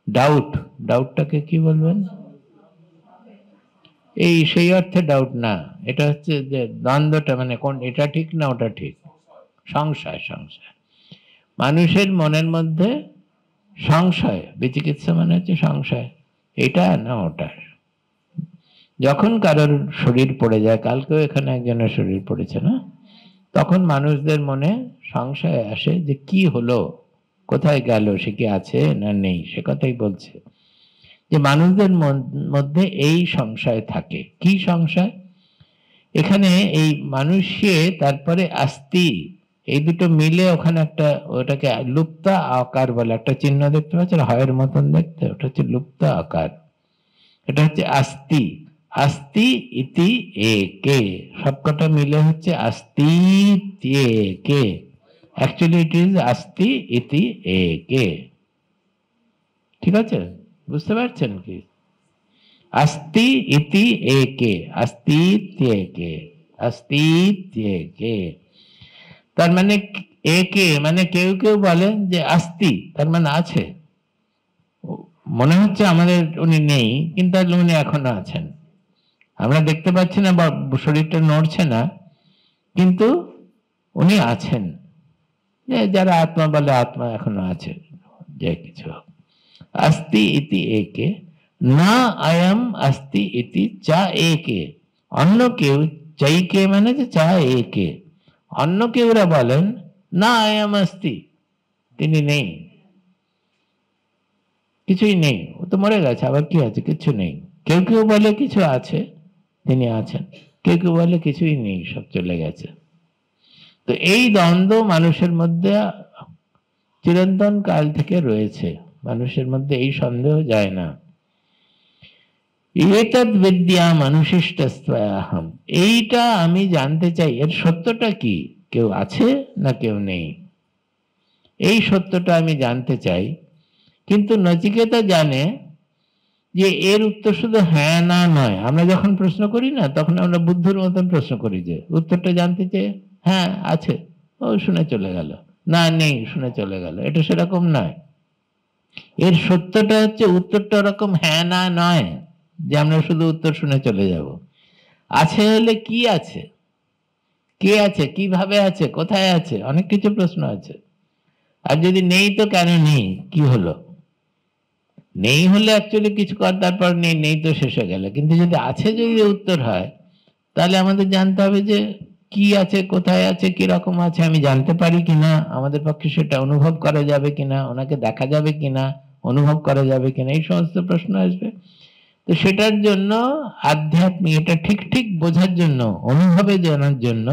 ডাউট। ডাউটটাকে কি বলবেন? এই সেই অর্থে ডাউট না, এটা হচ্ছে যে দ্বন্দ্বটা, মানে কোন এটা ঠিক না ওটা ঠিক, সংশয়, সংশয়, মানুষের মনের মধ্যে সংশয়। বিচিকিৎসা মানে হচ্ছে সংশয়, এটা না ওটা। যখন কারোর শরীর পড়ে যায়, কালকেও এখানে একজনের শরীর পড়েছে না, তখন মানুষদের মনে সংশয় আসে যে কি হলো, কোথায় গেল, সে কি আছে না নেই, সে কথাই বলছে। যে মানুষদের মধ্যে এই সংশয় থাকে। কি সংশয়? এখানে এই মানুষে তারপরে আস্তি, এই দুটো মিলে ওখানে একটা, ওটাকে লুপ্ত আকার বলে, একটা চিহ্ন দেখতে পাচ্ছেন হয়ের মতন দেখতে, ওটা হচ্ছে লুপ্ত আকার, এটা হচ্ছে আস্তি। আস্তি ইতি একে, সবকটা মিলে হচ্ছে আস্তি একে। অ্যাকচুয়ালি ইট ইজ আস্তি ইতি একে। ঠিক আছে, বুঝতে পারছেন কি? अस्ति इति एके, अस्तित्वेके, अस्तित्वेके। তার মানে একে মানে কেউ কেউ বলেন যে আস্তি, তার মানে আছে। মনে হচ্ছে আমাদের উনি নেই, কিন্তু উনি এখনো আছেন। আমরা দেখতে পাচ্ছি না বা শরীরটা নড়ছে না, কিন্তু উনি আছেন। যারা আত্মা বলে আত্মা এখনো আছে, যে কিছু अस्ति इति एके না আয়াম আস্তি ইতি চা একে। অন্য কেউ চাইকে মানে যে চা একে, অন্য কেউরা বলেন না আয়াম আস্তি, তিনি নেই, কিছুই নেই, ও তো মরে গেছে, আবার কি আছে, কিছু নেই। কেউ কেউ বলে কিছু আছে, তিনি আছেন। কেউ কেউ বলে কিছুই নেই, সব চলে গেছে। তো এই দ্বন্দ্ব মানুষের মধ্যে চিরন্তন কাল থেকে রয়েছে, মানুষের মধ্যে এই সন্দেহ যায় না। এতদ বিদ্যা মনুষ্যস্তয়াহম, এইটা আমি জানতে চাই, এর সত্যটা কি? কেউ আছে না কেউ নেই, এই সত্যটা আমি জানতে চাই। কিন্তু নচিকেতা জানে যে এর উত্তর শুধু হ্যাঁ না নয়। আমরা যখন প্রশ্ন করি না, তখন আমরা বুদ্ধর মতন প্রশ্ন করি, যে উত্তরটা জানতে চেয়ে হ্যাঁ আছে, ও শুনে চলে গেল, না নেই শুনে চলে গেল। এটা সেরকম নয়। এর সত্যটা হচ্ছে উত্তরটা ওরকম হ্যাঁ না নয় যে আমরা শুধু উত্তর শুনে চলে যাব। আছে হলে কি আছে, কে আছে, কিভাবে আছে, কোথায় আছে, অনেক কিছু প্রশ্ন আছে। আর যদি নেই তো কেন নেই, কি হলো? নেই হলে অ্যাকচুয়ালি কিছু কর, তারপর নেই, নেই তো শেষ হয়ে গেল। কিন্তু যদি আছে, যদি উত্তর হয়, তাহলে আমাদের জানতে হবে যে কি আছে, কোথায় আছে, কি রকম আছে, আমি জানতে পারি কিনা, আমাদের পক্ষে সেটা অনুভব করা যাবে কিনা, ওনাকে দেখা যাবে কিনা, অনুভব করা যাবে কিনা, এই সমস্ত প্রশ্ন আসবে। তো সেটার জন্য আধ্যাত্মিক, এটা ঠিক ঠিক বোঝার জন্য, অনুভবে জানার জন্য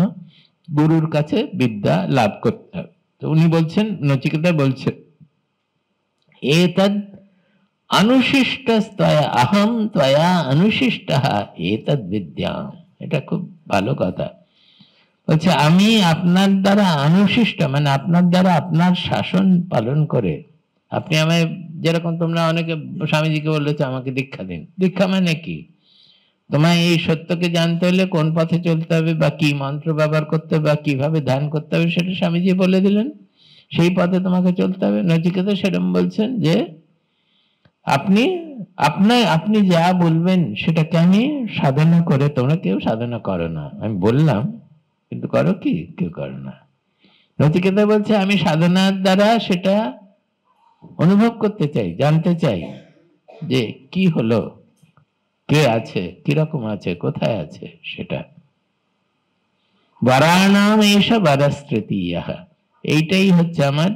গুরুর কাছে বিদ্যা লাভ করতে হবে। তো উনি বলছেন, নচিকেতা বলছেন এতদ অনুশিষ্ট স্তয়া আহম ত্বয়া অনুশিষ্ট এতদ বিদ্যা। এটা খুব ভালো কথা বলছে, আমি আপনার দ্বারা অনুশিষ্ট, মানে আপনার দ্বারা আপনার শাসন পালন করে, আপনি আমায়, যেরকম তোমরা অনেকে স্বামীজিকে বলেছে আমাকে দীক্ষা দিন। দীক্ষা মানে কি? তোমায় এই সত্যকে জানতে হলে কোন পথে চলতে হবে, বা কি মন্ত্র ব্যবহার করতে হবে, বা কিভাবে ধ্যান করতে হবে, সেটা স্বামীজি বলে দিলেন, সেই পথে তোমাকে চলতে হবে। নচিকেতা সেরকম বলছেন যে আপনি আপনি যা বলবেন সেটাকে আমি সাধনা করে, তোমরা কেউ সাধনা করো না, আমি বললাম, কিন্তু করো কি? কেউ করো না। নচিকেতা বলছে আমি সাধনার দ্বারা সেটা অনুভব করতে চাই, জানতে চাই যে কি হলো, কে আছে, কিরকম আছে, কোথায় আছে সেটা। বরানাম এসা বরস্তৃতীয়, এইটাই হচ্ছে আমার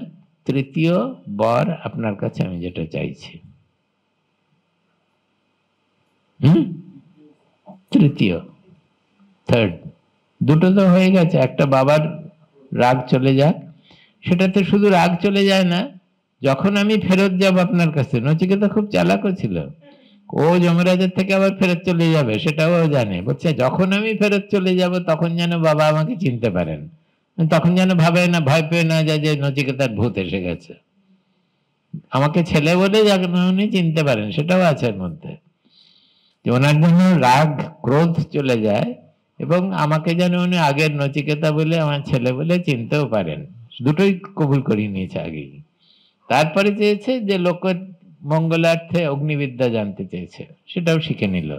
তৃতীয় বর, আপনার কাছে আমি যেটা চাইছি। তৃতীয়, থার্ড, দুটো তো হয়ে গেছে। একটা বাবার রাগ চলে যাক, সেটাতে শুধু রাগ চলে যায় না, যখন আমি ফেরত যাব আপনার কাছে, নচিকেতা খুব চালাকও ছিল, ও যমরাজের থেকে আবার ফেরত চলে যাবে সেটাও জানে। বলছে যখন আমি ফেরত চলে যাব তখন যেন বাবা আমাকে চিনতে পারেন, তখন যেন ভাবে না, ভয় পেয়ে না যায় যে নচিকেতার ভূত এসে গেছে, আমাকে ছেলে বলে যেন উনি চিনতে পারেন, সেটাও আছে এর মধ্যে। যে ওনার জন্য রাগ ক্রোধ চলে যায়, এবং আমাকে যেন উনি আগের নচিকেতা বলে, আমার ছেলে বলে চিনতেও পারেন। দুটোই কবুল করিয়ে নিয়েছে আগেই। তারপরে চেয়েছে যে লোকের মঙ্গলার্থে অগ্নিবিদ্যা জানতে চেয়েছে, সেটাও শিখে নিল।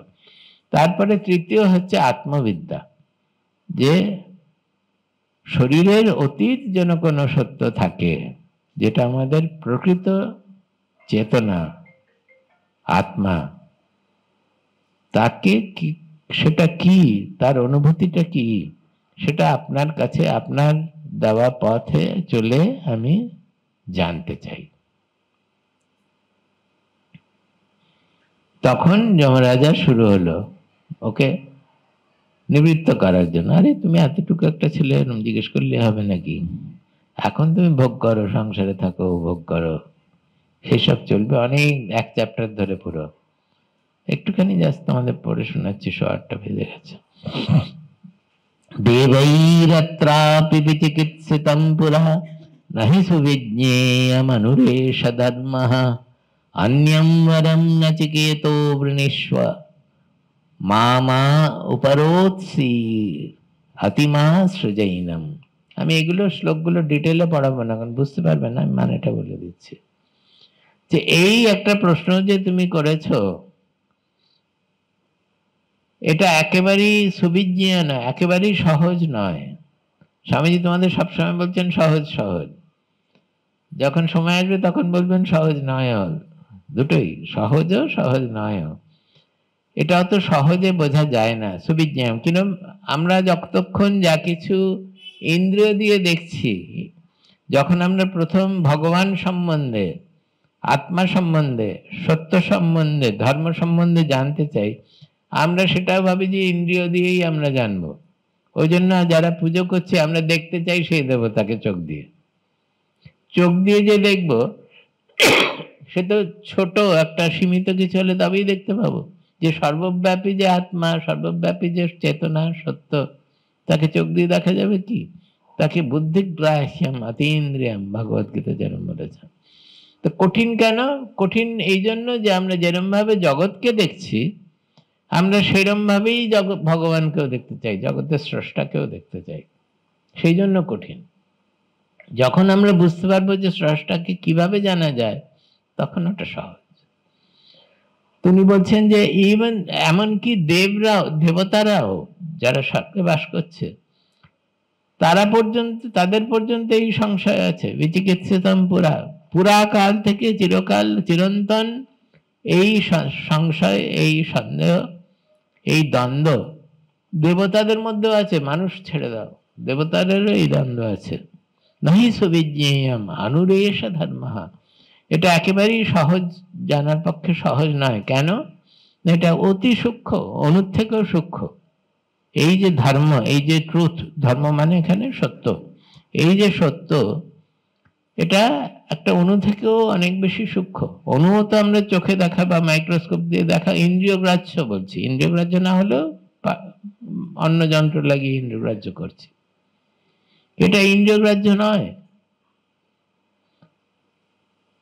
তারপরে তৃতীয় হচ্ছে আত্মবিদ্যা, যে শরীরের অতীত যেন কোনো সত্য থাকে, যেটা আমাদের প্রকৃত চেতনা, আত্মা, তাকে কি, সেটা কি, তার অনুভূতিটা কি, সেটা আপনার কাছে, আপনার দেওয়া পথে চলে আমি জানতে চাই। তখন যমরাজা শুরু হলো ওকে নিবৃত্ত করার জন্য। আরে তুমি এতটুকু একটা ছেলে, এরকম জিজ্ঞেস করলে হবে নাকি? এখন তুমি ভোগ করো, সংসারে থাকো, ভোগ করো, সেসব চলবে অনেক, এক চ্যাপ্টার ধরে পুরো। একটুখানি জাস্ট তোমাদের পড়ে শোনাচ্ছি, 8:30 বেজে গেছে। দেবৈরত্রাপি বিচিকিৎসিতম পুরা নহি সুবিজ্ঞেয়মনুরেশ ধর্মঃ অন্যম বরম নচিকেতো বৃণীষ্ব মা উপরোৎসি অতিমা সৃজৈনম। আমি এগুলো শ্লোকগুলো ডিটেলে পড়াবো না, কারণ বুঝতে পারবে না, আমি মানেটা বলে দিচ্ছি। যে এই একটা প্রশ্ন যে তুমি করেছো, এটা একেবারেই সুবিজ্ঞেয় নয়, একেবারেই সহজ নয়। স্বামীজি তোমাদের সবসময় বলছেন সহজ সহজ, যখন সময় আসবে তখন বলবেন সহজ নয়। দুটোই, সহজও সহজ নয়। এটা অত সহজে বোঝা যায় না সুবিজ্ঞেয়। কিন্তু আমরা যতক্ষণ যা কিছু ইন্দ্রিয় দিয়ে দেখছি, যখন আমরা প্রথম ভগবান সম্বন্ধে, আত্মা সম্বন্ধে, সত্য সম্বন্ধে, ধর্ম সম্বন্ধে জানতে চাই, আমরা সেটা ভাবি যে ইন্দ্রিয় দিয়েই আমরা জানবো। ওই জন্য যারা পুজো করছে আমরা দেখতে চাই সেই দেবতাকে চোখ দিয়ে। চোখ দিয়ে যে দেখবো সে তো ছোট একটা সীমিত কিছু হলে তবেই দেখতে পাবো। যে সর্বব্যাপী যে আত্মা, সর্বব্যাপী যে চেতনা সত্য, তাকে চোখ দিয়ে দেখা যাবে কি? তাকে বুদ্ধিগ্রাহ্যম অতীন্দ্রিয়ম, ভগবত গীতা যেরকম বলেছে। তো কঠিন কেন? কঠিন এই জন্য যে আমরা যেরকম ভাবে জগৎকে দেখছি, আমরা সেরকম ভাবেই ভগবানকেও দেখতে চাই, জগতের স্রষ্টাকেও দেখতে চাই, সেই জন্য কঠিন। যখন আমরা বুঝতে পারবো যে স্রষ্টাকে কিভাবে জানা যায়, তখন ওটা সহজ। তিনি বলছেন যে ইভেন এমনকি দেবতারাও যারা স্বর্গে বাস করছে, তারা পর্যন্ত, তাদের পর্যন্ত এই সংশয় আছে। বিচিকিৎসিতম পুরা, পুরাকাল থেকে চিরকাল চিরন্তন এই সংশয়, এই সন্দেহ, এই দ্বন্দ্ব দেবতাদের মধ্যেও আছে। মানুষ ছেড়ে দাও, দেবতাদেরও এই দ্বন্দ্ব আছে। নহি সুবিজ্ঞেয়ম অনুরেশ ধর্মঃ, এটা একেবারেই সহজ, জানার পক্ষে সহজ নয়। কেন? এটা অতি সূক্ষ্ম, অনুর থেকেও সূক্ষ্ম। এই যে ধর্ম, এই যে ট্রুথ, ধর্ম মানে এখানে সত্য, এই যে সত্য, এটা একটা অণু থেকেও অনেক বেশি সূক্ষ্ম। অণুও তো আমরা চোখে দেখা বা মাইক্রোস্কোপ দিয়ে দেখা, ইন্দ্রিয় গ্রাহ্য বলছি। ইন্দ্রিয় গ্রাহ্য না হলেও অন্য যন্ত্র লাগিয়ে ইন্দ্রিয় গ্রাহ্য করছি, এটা ইন্দ্রিয় গ্রাহ্য নয়।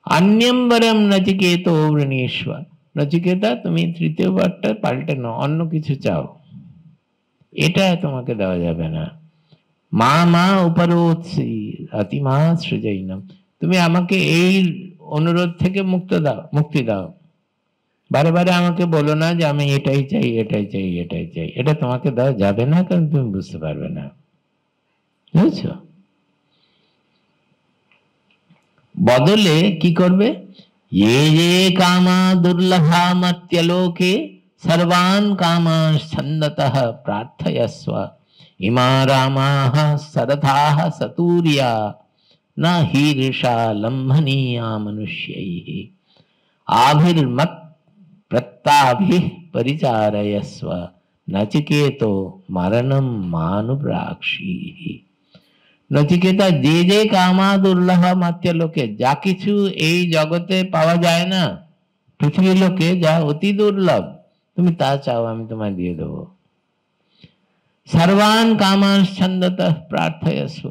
অন্যম বরম নচিকেত বৃণীষ্ব, নচিকেতা তুমি তৃতীয় বারটা পাল্টে নাও, অন্য কিছু চাও, এটা তোমাকে দেওয়া যাবে না। মা উপরোৎসি অতিমা সৃজৈনম, তুমি আমাকে এই অনুরোধ থেকে মুক্তি দাও। বারে বারে আমাকে বলো না যে আমি এটাই চাই, এটাই চাই, এটাই চাই। এটা তোমাকে দেওয়া যাবে না, কারণ তুমি বুঝতে পারবে না। বুঝছো? বদলে কি করবে? ये कामा दुर्लभा मर्त्यलोके सर्वान् कामांश्छन्दतः प्रार्थयस्व इमा रामाः सरथाः सतूर्या न हीर्षा लम्भनीया मनुष्यैः आभिर्मत् प्रत्ताभिः परिचारयस्व नचिकेतो मरणं मानुप्राक्षीः। নচিকেতা, যে যে কামা দুর্লভ মাত্য লোকে, যা কিছু এই জগতে পাওয়া যায় না, পৃথিবীর লোকে যা অতি দুর্লভ, তুমি তা চাও, আমি তোমায় দিয়ে দেবো। সর্বান কামানশ্ছন্দতঃ প্রার্থয়স্ব,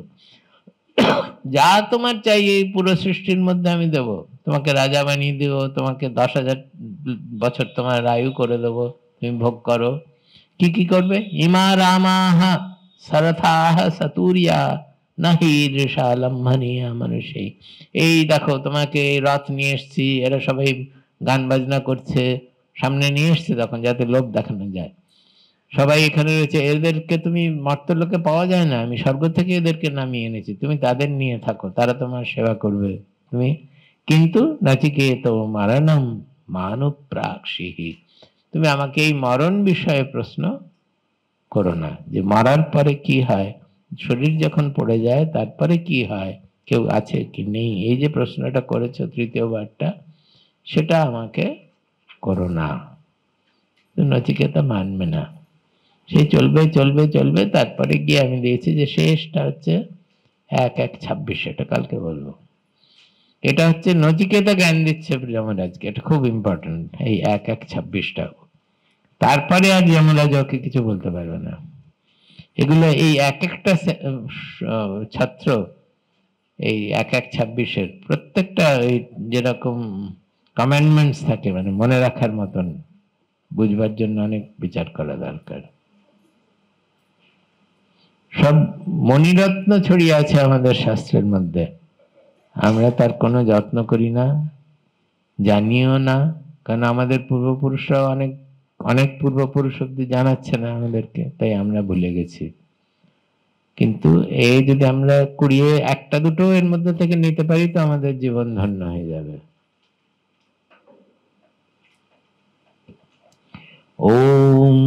যা তোমার চাই এই পুরো সৃষ্টির মধ্যে আমি দেবো। তোমাকে রাজা বানিয়ে দেবো, তোমাকে 10,000 বছর তোমার আয়ু করে দেবো, তুমি ভোগ করো। কি কি করবে? ইমা রামাহ সরথাহ সতুরিয়া নাহি ঈর্ষা লম্ভনীয়া মানুষে, এই দেখো তোমাকে রথ নিয়ে এসছি, এরা সবাই গান বাজনা করছে, সামনে নিয়ে এসছে তখন যাতে লোভ দেখানো যায়, সবাই এখানে রয়েছে, এদেরকে তুমি মর্তলোকে পাওয়া যায় না, আমি স্বর্গ থেকে এদেরকে নামিয়ে এনেছি, তুমি তাদের নিয়ে থাকো, তারা তোমার সেবা করবে। তুমি কিন্তু নাচিকেত মরণম মানুপ্রাক্ষিহি, তুমি আমাকে এই মরণ বিষয়ে প্রশ্ন করো না, যে মরার পরে কি হয়, শরীর যখন পড়ে যায় তারপরে কি হয়, কেউ আছে কি নেই, এই যে প্রশ্নটা করেছো তৃতীয় বারটা, সেটা আমাকে করো না। তো নচিকেতা মানবে না, সে চলবে চলবে চলবে, তারপরে গিয়ে আমি দিয়েছি যে শেষটা হচ্ছে 1-1-26, এটা কালকে বলবো। এটা হচ্ছে নচিকেতা জ্ঞান দিচ্ছে যমরাজকে, এটা খুব ইম্পর্টেন্ট, এই 1-1-26টা। তারপরে আর যমরাজ ওকে কিছু বলতে পারবে না। এগুলো এই এক একটা ছাত্র এই 1-1-26-এর প্রত্যেকটা এই যেরকম কমান্ডমেন্টস থাকে, মানে মনে রাখার মতন, বুঝবার জন্য অনেক বিচার করা দরকার। সব মণিরত্ন ছড়িয়ে আছে আমাদের শাস্ত্রের মধ্যে, আমরা তার কোনো যত্ন করি না, জানিও না, কারণ আমাদের পূর্বপুরুষরাও অনেক অনেক পূর্বপুরুষ অব্দি জানাচ্ছে না আমাদেরকে, তাই আমরা ভুলে গেছি। কিন্তু এই যদি আমরা কুড়িয়ে একটা দুটো এর মধ্যে থেকে নিতে পারি তো আমাদের জীবন ধন্য হয়ে যাবে। ওম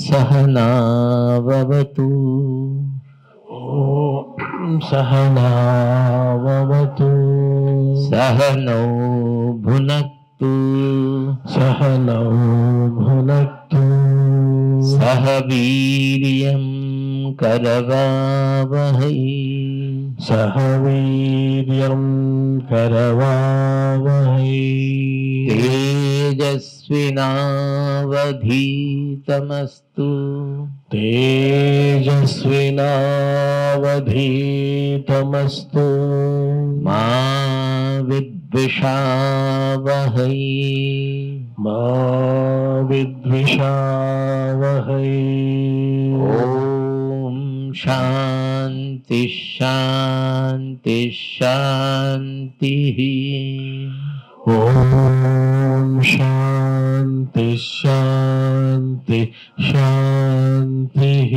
সহনা ভবতু, ॐ सहना भवतु सहनौ भुनक्तु, सहनौ भुनक्तु सह वीर्यं करवावहै, सह वीर्यं करवावहै तेजस्विनावधीतमस्तु, तेजस्विनावधीतमस्तु मा विद्विषावहै, मा विद्विषावहै ॐ शान्ति शान्ति शान्तिः। ॐ शान्ति शान्ति शान्तिः।